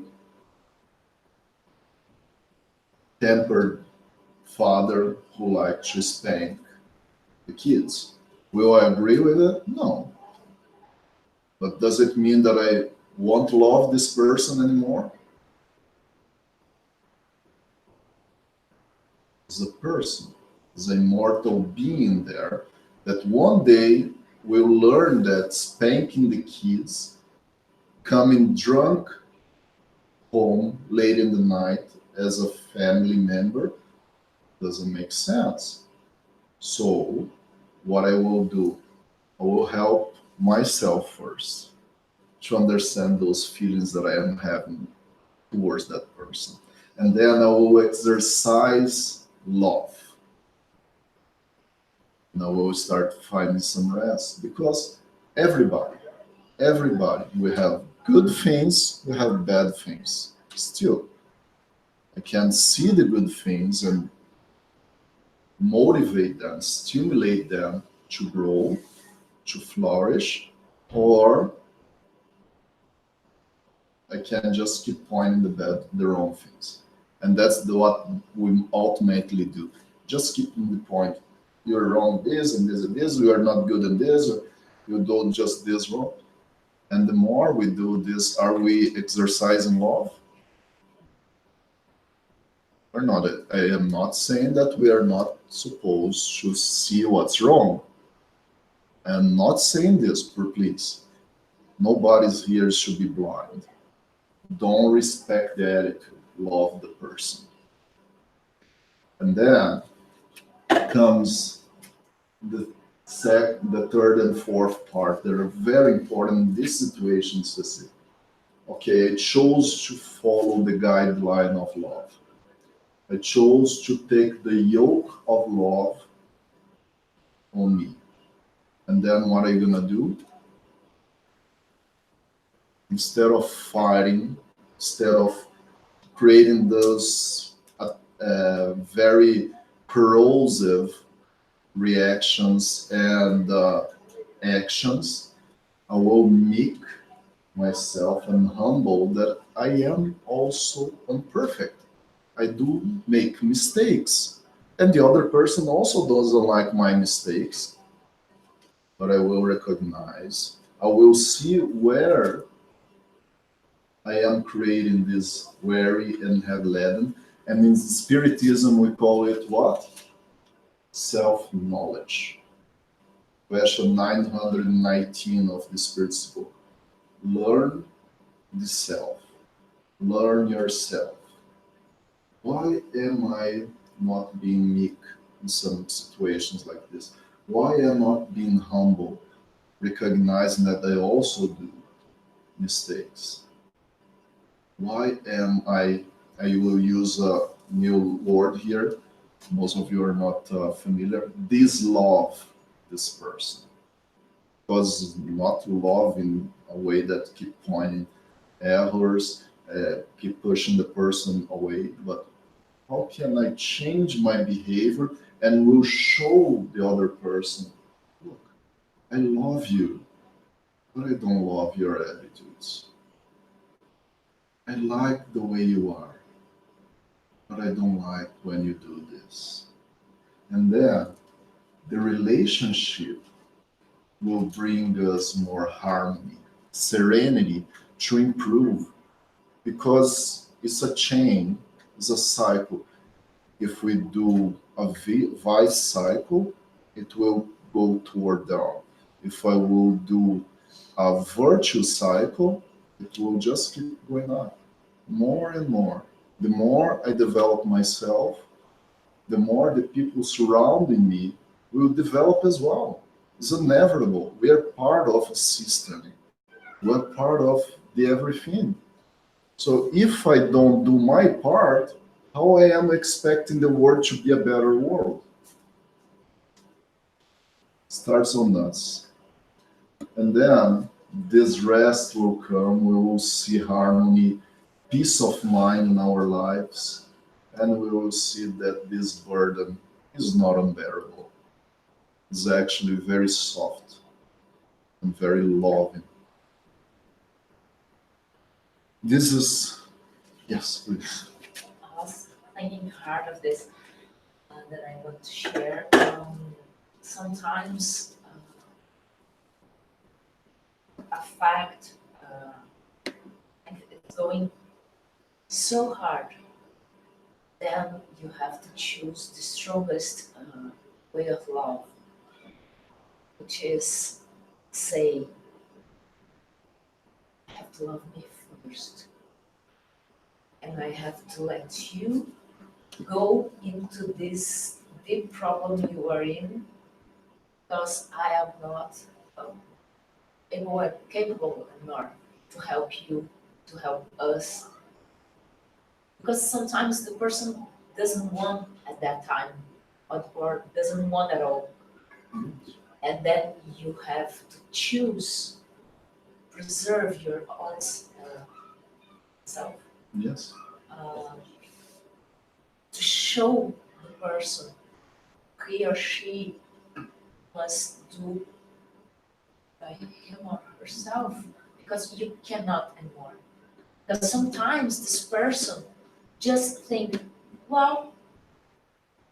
tempered father who likes to spank the kids. Will I agree with it? No. But does it mean that I won't love this person anymore? As a person, as an immortal being there, that one day will learn that spanking the kids, coming drunk home late in the night as a family member, doesn't make sense. So what I will do, I will help myself first to understand those feelings that I am having towards that person. And then I will exercise love. And I will start finding some rest, because everybody, we have good things, we have bad things. Still, I can see the good things and motivate them, stimulate them to grow, to flourish, or I can just keep pointing the wrong things. And that's what we ultimately do. Just keeping the point. You're wrong this and this and this, you are not good in this, or you do just this wrong. And the more we do this, are we exercising love? Or not? I am not saying that we are not supposed to see what's wrong. I'm not saying this, please. Nobody's here should be blind. Don't respect the attitude, love the person. And then comes the third and fourth part that are very important in this situation specific. Okay, I chose to follow the guideline of love. I chose to take the yoke of love on me. And then what are you gonna do? Instead of fighting, instead of creating those very corrosive reactions and actions, I will make myself and humble that I am also imperfect. I do make mistakes, and the other person also doesn't like my mistakes, but I will recognize, I will see where I am creating this weary and heavy-laden, and in Spiritism we call it what? Self-knowledge. Question 919 of the Spiritist book. Learn the self. Learn yourself. Why am I not being meek in some situations like this? Why am I not being humble, recognizing that I also do mistakes? Why am I will use a new word here, most of you are not familiar, dislove this person. Because not love in a way that keep pointing errors, keep pushing the person away, but how can I change my behavior and will show the other person, look, I love you, but I don't love your attitudes. I like the way you are, but I don't like when you do this. And then the relationship will bring us more harmony, serenity to improve, because it's a chain, it's a cycle. If we do a vice cycle, it will go toward down. If I will do a virtue cycle, it will just keep going up more and more. The more I develop myself, the more the people surrounding me will develop as well. It's inevitable. We are part of a system. We're part of the everything. So if I don't do my part, how I am expecting the world to be a better world? Starts on us. And then this rest will come, we will see harmony, peace of mind in our lives, and we will see that this burden is not unbearable. It's actually very soft and very loving. This is, yes, please. I was thinking hard of this that I want to share. Sometimes a fact it's going so hard, then you have to choose the strongest way of love, which is say, you have to love me first, and I have to let you go into this deep problem you are in, because I am not able or capable anymore to help you, to help us. Because sometimes the person doesn't want at that time, or doesn't want at all. And then you have to choose, preserve your own self. Yes. To show the person he or she must do by him or herself, because you cannot anymore. Because sometimes this person just think, well,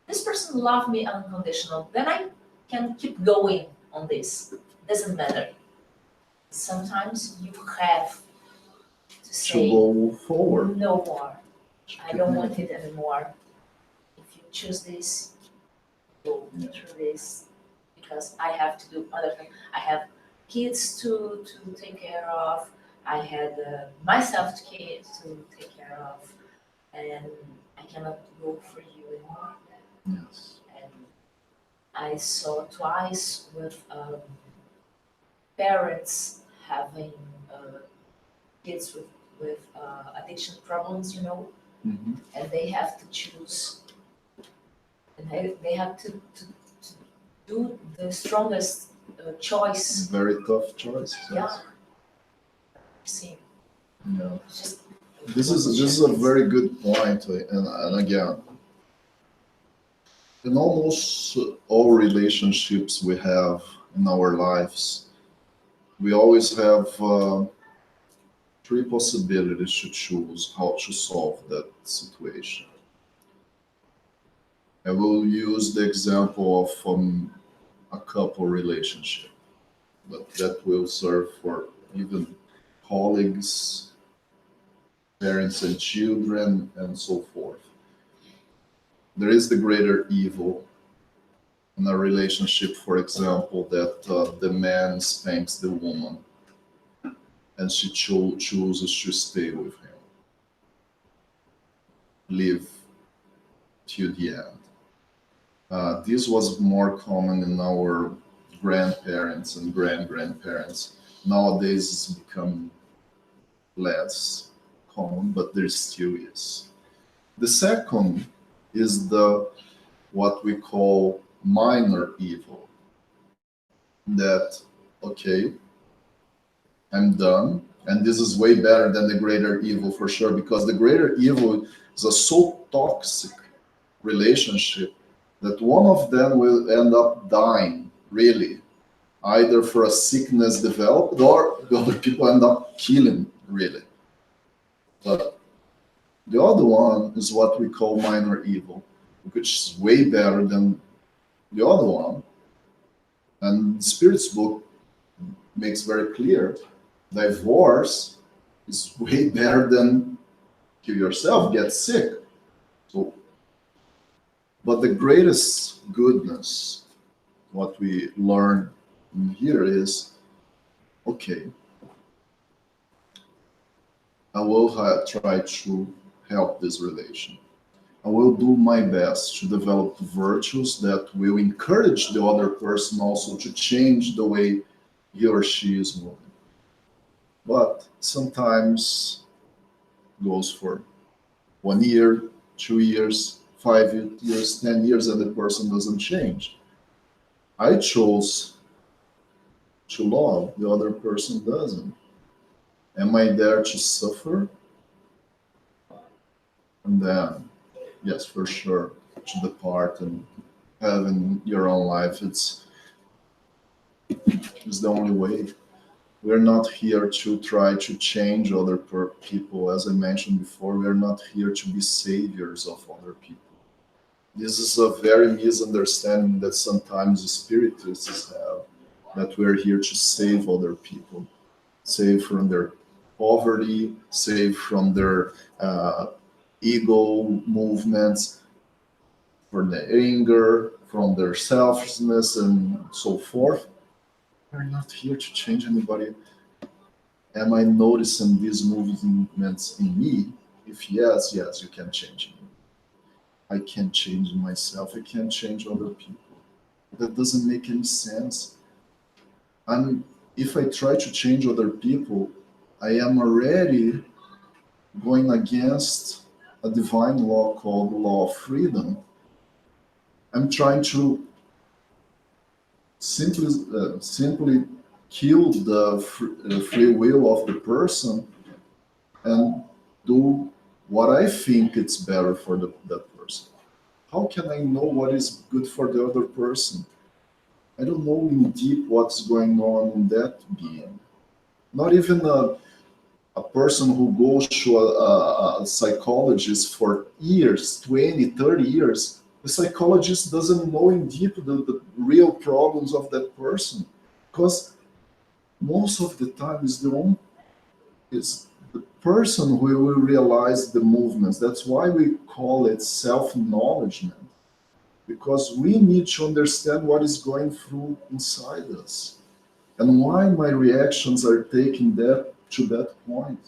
this person loved me unconditional, then I can keep going on this. Doesn't matter. Sometimes you have to To say, go forward. no more. I don't want it anymore. If you choose this, go through this, because I have to do other things. I have kids to take care of. I had myself to take care of, and I cannot go for you anymore. Yes. And I saw twice with parents having kids with addiction problems, Mhm. and they have to choose, and they have to do the strongest choice. Very tough choice. Yeah. See, Yeah. just This is a very good point, and again, in almost all relationships we have in our lives, we always have three possibilities to choose how to solve that situation. I will use the example of a couple relationship, but that will serve for even colleagues, parents and children, and so forth. There is the greater evil in a relationship, for example, that the man spanks the woman and she chooses to stay with him, live to the end. This was more common in our grandparents and grandparents. Nowadays it's become less common, but there still is. The second is the what we call minor evil. That, okay, I'm done, and this is way better than the greater evil for sure, because the greater evil is a so toxic relationship that one of them will end up dying, really, either for a sickness developed or the other people end up killing, really. But the other one is what we call minor evil, which is way better than the other one. And Spirit's book makes very clear, divorce is way better than kill yourself, get sick. So, but the greatest goodness, what we learn in here is, okay, I will try to help this relation. I will do my best to develop virtues that will encourage the other person also to change the way he or she is moving. But sometimes goes for 1 year, 2 years, 5 years, 10 years, and the person doesn't change. I chose to love, the other person doesn't? Am I there to suffer? And then, yes, for sure, to depart and having your own life, it's the only way. We're not here to try to change other people. As I mentioned before, we're not here to be saviors of other people. This is a very misunderstanding that sometimes the Spiritists have, that we're here to save other people, save from their poverty, save from their ego movements, from their anger, from their selfishness, and so forth. We're not here to change anybody. Am I noticing these movements in me? If yes, yes, you can change me. I can't change myself. I can't change other people. That doesn't make any sense. If I try to change other people, I am already going against a divine law called the law of freedom. I'm trying to simply kill the free will of the person and do what I think it's better for that person. How can I know what is good for the other person? I don't know in deep what's going on in that being. Not even a person who goes to a psychologist for years, 20, 30 years, the psychologist doesn't know in deep the real problems of that person. Because most of the time is the person who will realize the movements. That's why we call it self-acknowledgement. Because we need to understand what is going through inside us and why my reactions are taking that to that point,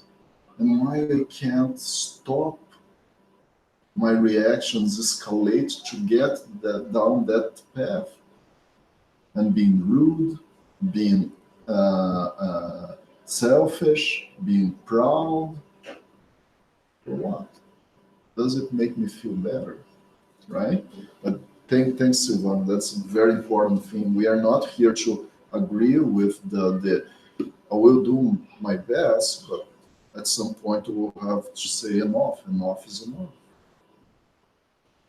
and why I can't stop my reactions escalate to get down that path, and being rude, being selfish, being proud. For what? Does it make me feel better? Right? But thanks, Silvana. That's a very important thing. We are not here to agree with the I will do my best, but at some point we'll have to say enough. Enough is enough.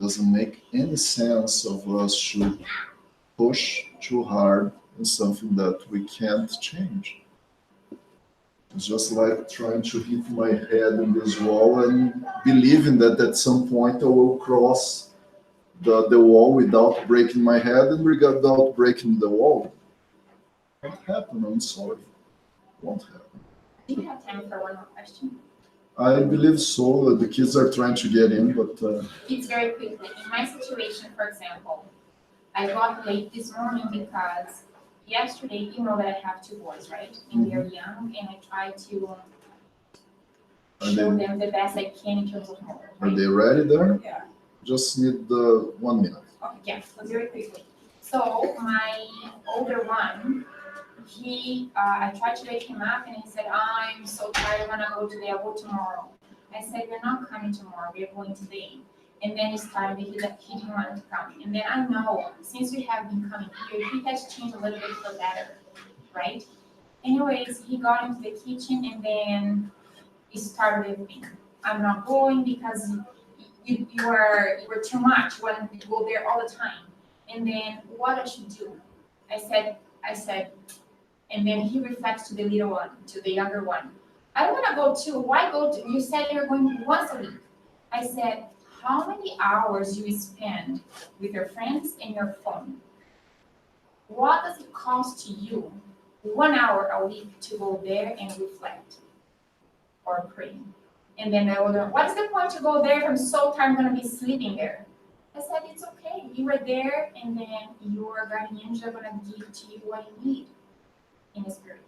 Doesn't make any sense of us to push too hard in something that we can't change. It's just like trying to hit my head in this wall and believing that at some point I will cross the wall without breaking my head and without breaking the wall. Won't happen, I'm sorry. Won't happen. Do you have time for one more question? I believe so. The kids are trying to get in, but... It's very quickly. In my situation, for example, I got late this morning because yesterday, you know that I have 2 boys, right? And they're young, and I try to show them the best I can in terms of homework. Are they ready there? Yeah. Just need the 1 minute. Okay, yeah, so very quickly. So my older one, I tried to wake him up and he said, I'm so tired, I wanna go today, I'll go tomorrow. I said, we're not coming tomorrow, we're going today. And then he started, he didn't want to come. And then I know, since we have been coming here, he has changed a little bit for better, right? Anyways, he got into the kitchen and then he started with me. I'm not going because you were too much, when you go there all the time. And then what I should do? I said, and then he reflects to the little one, to the younger one. I don't want to go too. Why go to? You said you're going once a week. I said, how many hours you spend with your friends and your phone? What does it cost to you 1 hour a week to go there and reflect or pray? And then the other, what's the point to go there if I'm so tired I'm going to be sleeping there? I said, it's okay. You were there, and then your guardian angel are going to give to you what you need in the spirit.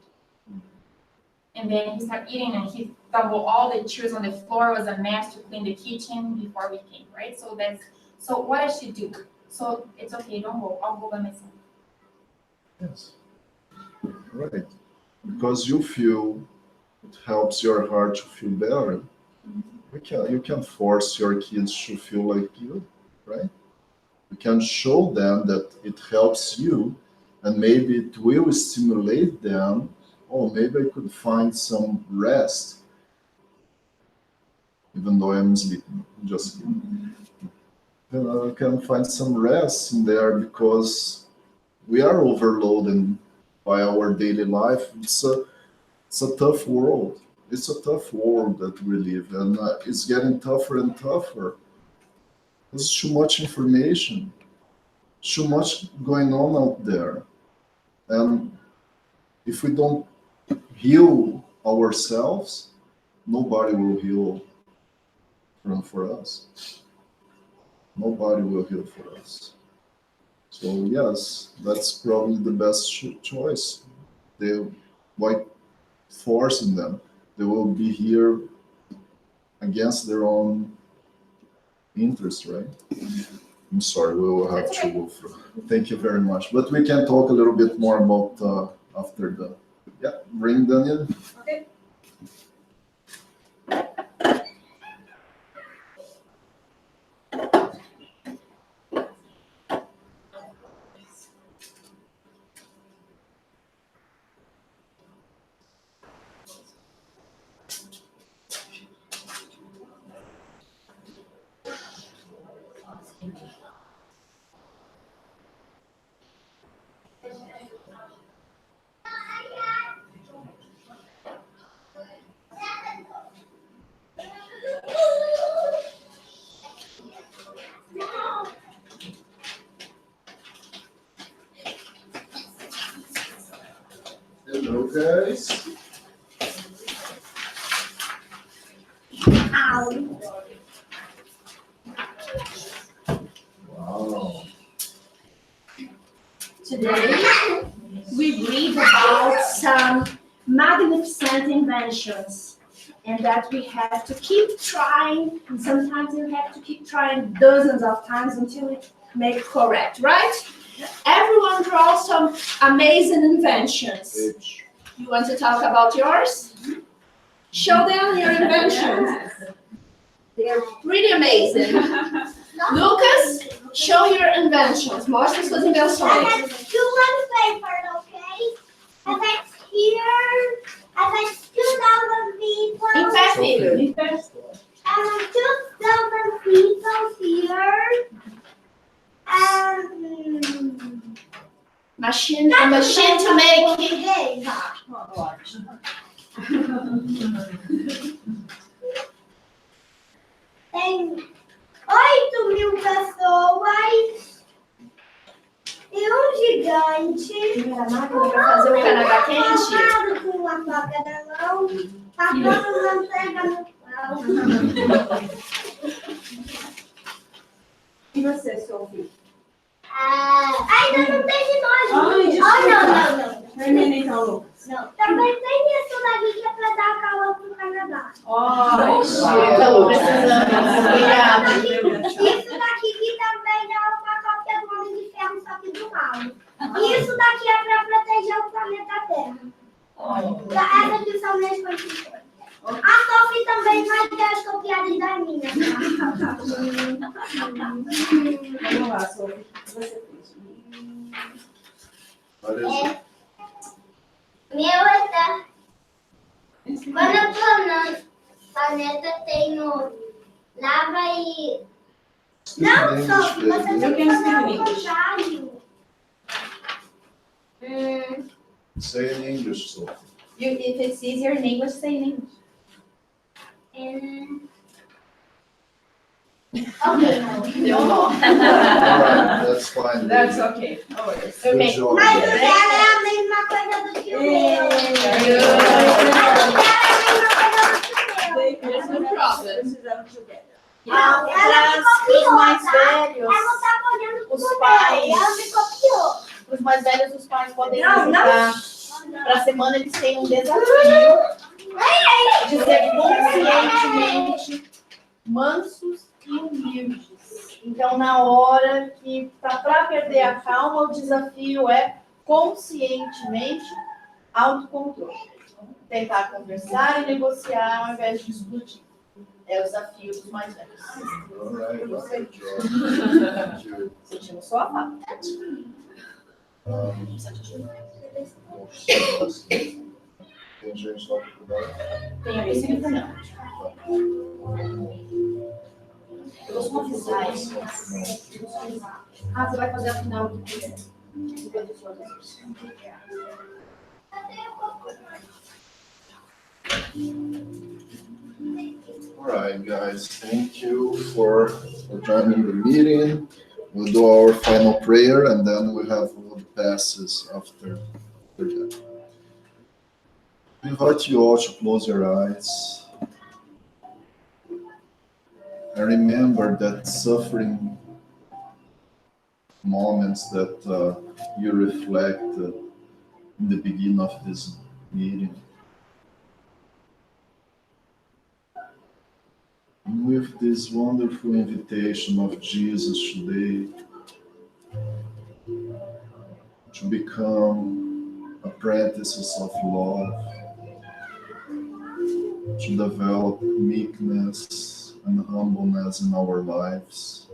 And then he started eating, and he tumbled all the chairs on the floor. It was a mess to clean the kitchen before we came, right? So what I should do? So it's okay, don't go. I'll go by myself. Yes. Right. Because you feel it helps your heart to feel better. You can force your kids to feel like you, right? You can show them that it helps you and maybe it will stimulate them. Oh, maybe I could find some rest, even though I'm sleeping. Just kidding. I can find some rest in there because we are overloaded by our daily life. It's a tough world. It's a tough world that we live, and it's getting tougher and tougher. There's too much information, too much going on out there. And if we don't heal ourselves, nobody will heal for us. Nobody will heal for us. So yes, that's probably the best choice. Why forcing them? They will be here against their own interest, right? I'm sorry, we will have to go through. Thank you very much. But we can talk a little bit more about after the. Yeah, bring Daniel. Okay. Hello, guys. Wow. Today, we read about some magnificent inventions, and that we have to keep trying, and sometimes we have to keep trying dozens of times until we make it correct, right? Everyone draws some amazing inventions. You want to talk about yours? Show them your inventions. They're pretty amazing. Lucas, show your inventions. Mostra suas I invenções. have two on paper, okay? I have here, I have 2,000 people. Em pé, filho. Em pé. I have 2,000 people here. Machine, a machine to make. Tem 8.000 pessoas e gigante. Primeira máquina para fazer o Canadá quente. Arrumado com uma faca na mão, passando manteiga no pau. E você, Sophie? Ainda não tem de nós. Não. Termina então, Lucas. Não. Também tem isso daqui que é para dar calor pro Canadá. Então, precisamos. Obrigada. Isso daqui que também é uma cópia do Homem de Ferro, só que do mal. Isso daqui é para proteger o planeta Terra. Essas aqui são minhas condições. A Sophie também vai ter as copiadas da minha. Vamos lá, Sophie. Você fez. Meu é quando eu tô no planeta tenho lava e... Não, Sophie, você tem que fazer o contrário. Say in English, so. If it's easier in English, say in English. Ok, não. Deu nó. All right, that's fine. That's okay. No worries. Good Okay. job. Mas o dela é a mesma coisa do que o meu. Mas o dela é a mesma coisa do que o meu. There's no problem. Não, ela me Para copiou, os mais tá? velhos, Ela tava olhando pro os meu, pais. ela me copiou. os mais velhos, os pais podem Não, visitar. Para a semana eles têm um desafio de ser conscientemente mansos e humildes. Então, na hora que tá para perder a calma, o desafio é conscientemente autocontrole. Tentar conversar e negociar ao invés de discutir. É o desafio dos mais velhos. All right, good job. Thank you. Sentimos sua falta. Tem gente lá que cuidar? Tem a piscina não. Eu vou avisar isso. Ah, você vai fazer a final do dia. Enquanto os outros. All right, guys, thank you for joining the meeting. We'll do our final prayer and then we have the passes after that. I invite you all to close your eyes and remember that suffering moments that you reflected in the beginning of this meeting. And with this wonderful invitation of Jesus today to become apprentices of love, to develop meekness and humbleness in our lives.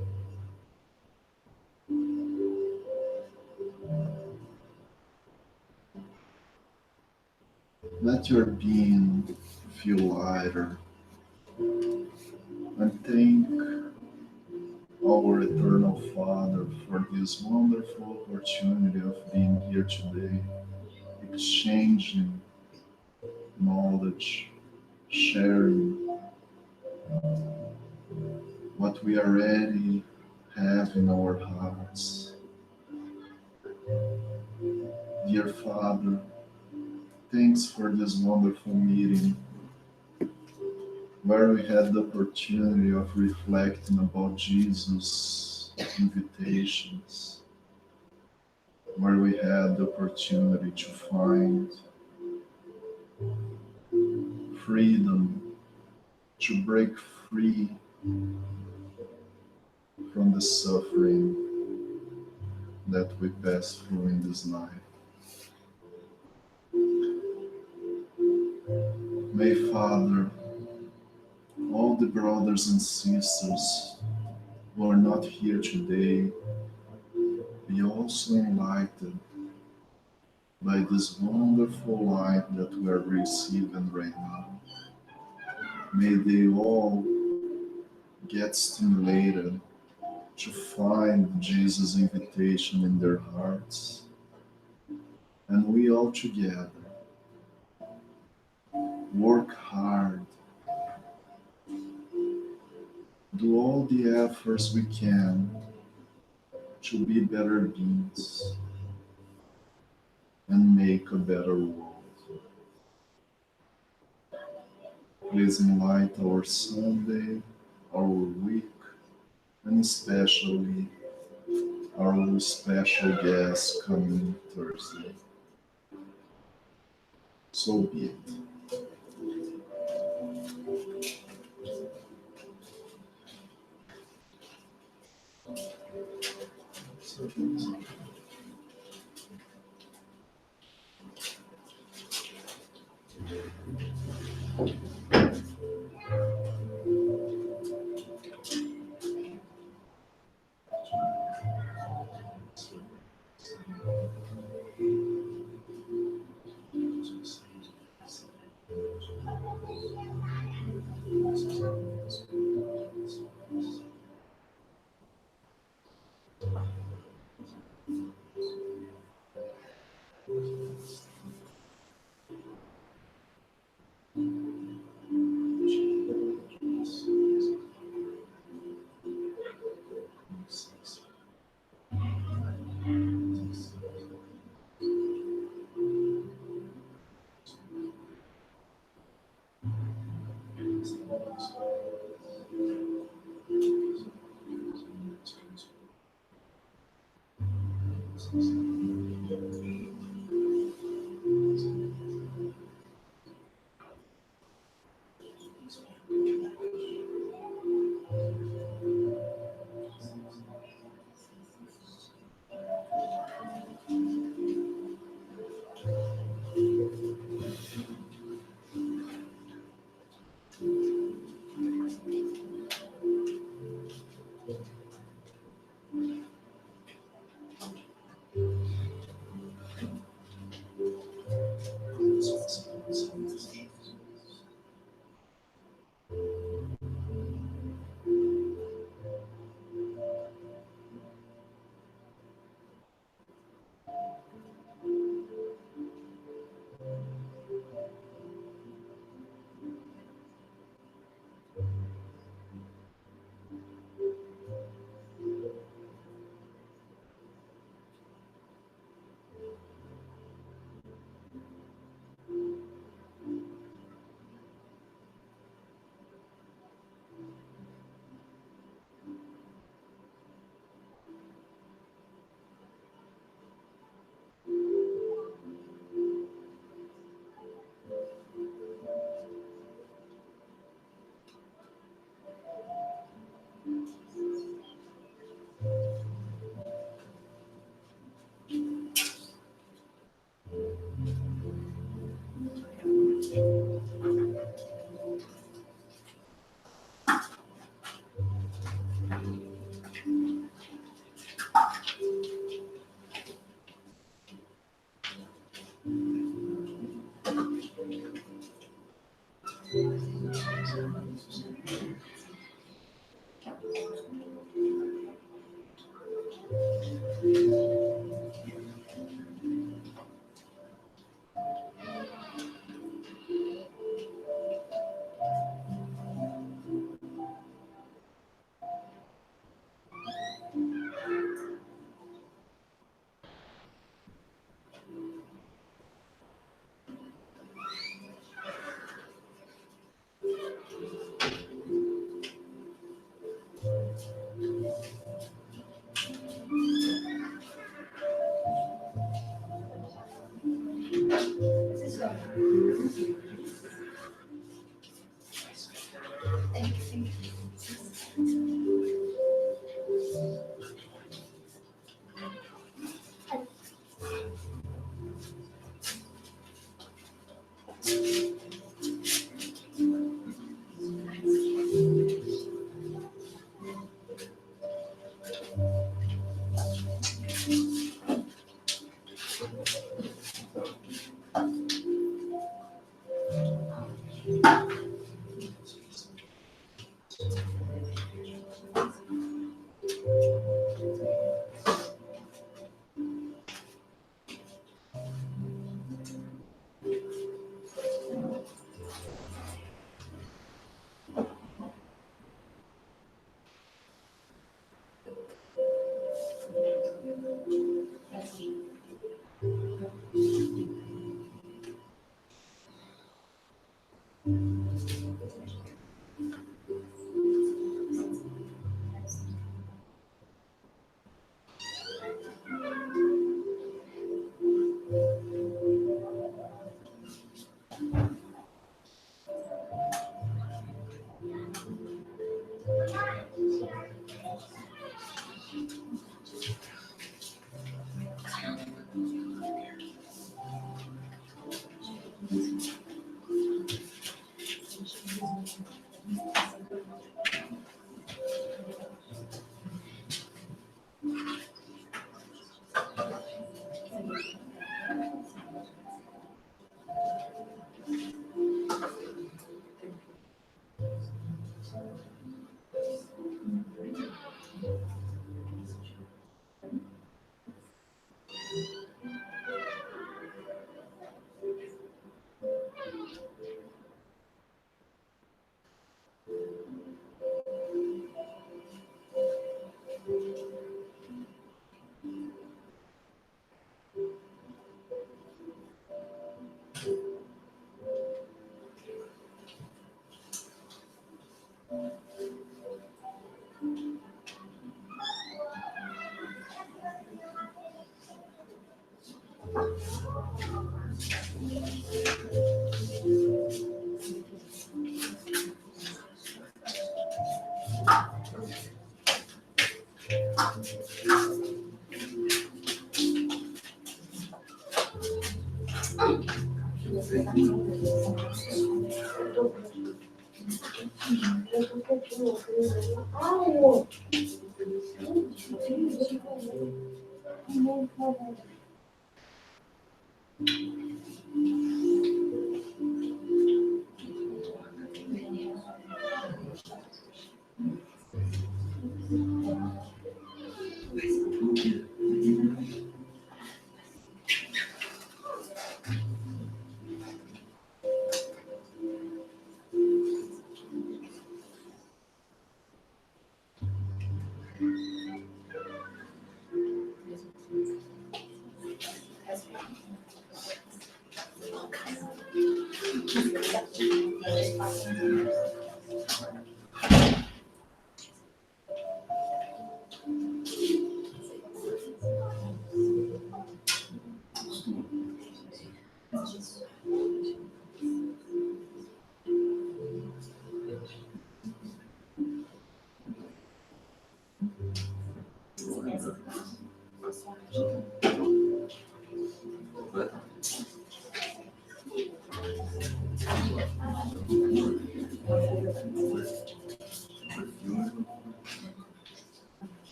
Let your being feel lighter and thank our Eternal Father for this wonderful opportunity of being here today, exchanging knowledge, sharing what we already have in our hearts. Dear Father, thanks for this wonderful meeting where we had the opportunity of reflecting about Jesus' invitations, where we had the opportunity to find freedom, to break free from the suffering that we pass through in this life. May, Father, all the brothers and sisters who are not here today be also enlightened by this wonderful light that we are receiving right now. May they all get stimulated to find Jesus' invitation in their hearts. And we all together work hard, do all the efforts we can to be better beings and make a better world. Please enlighten our Sunday, our week, and especially our special guest coming Thursday. So be it.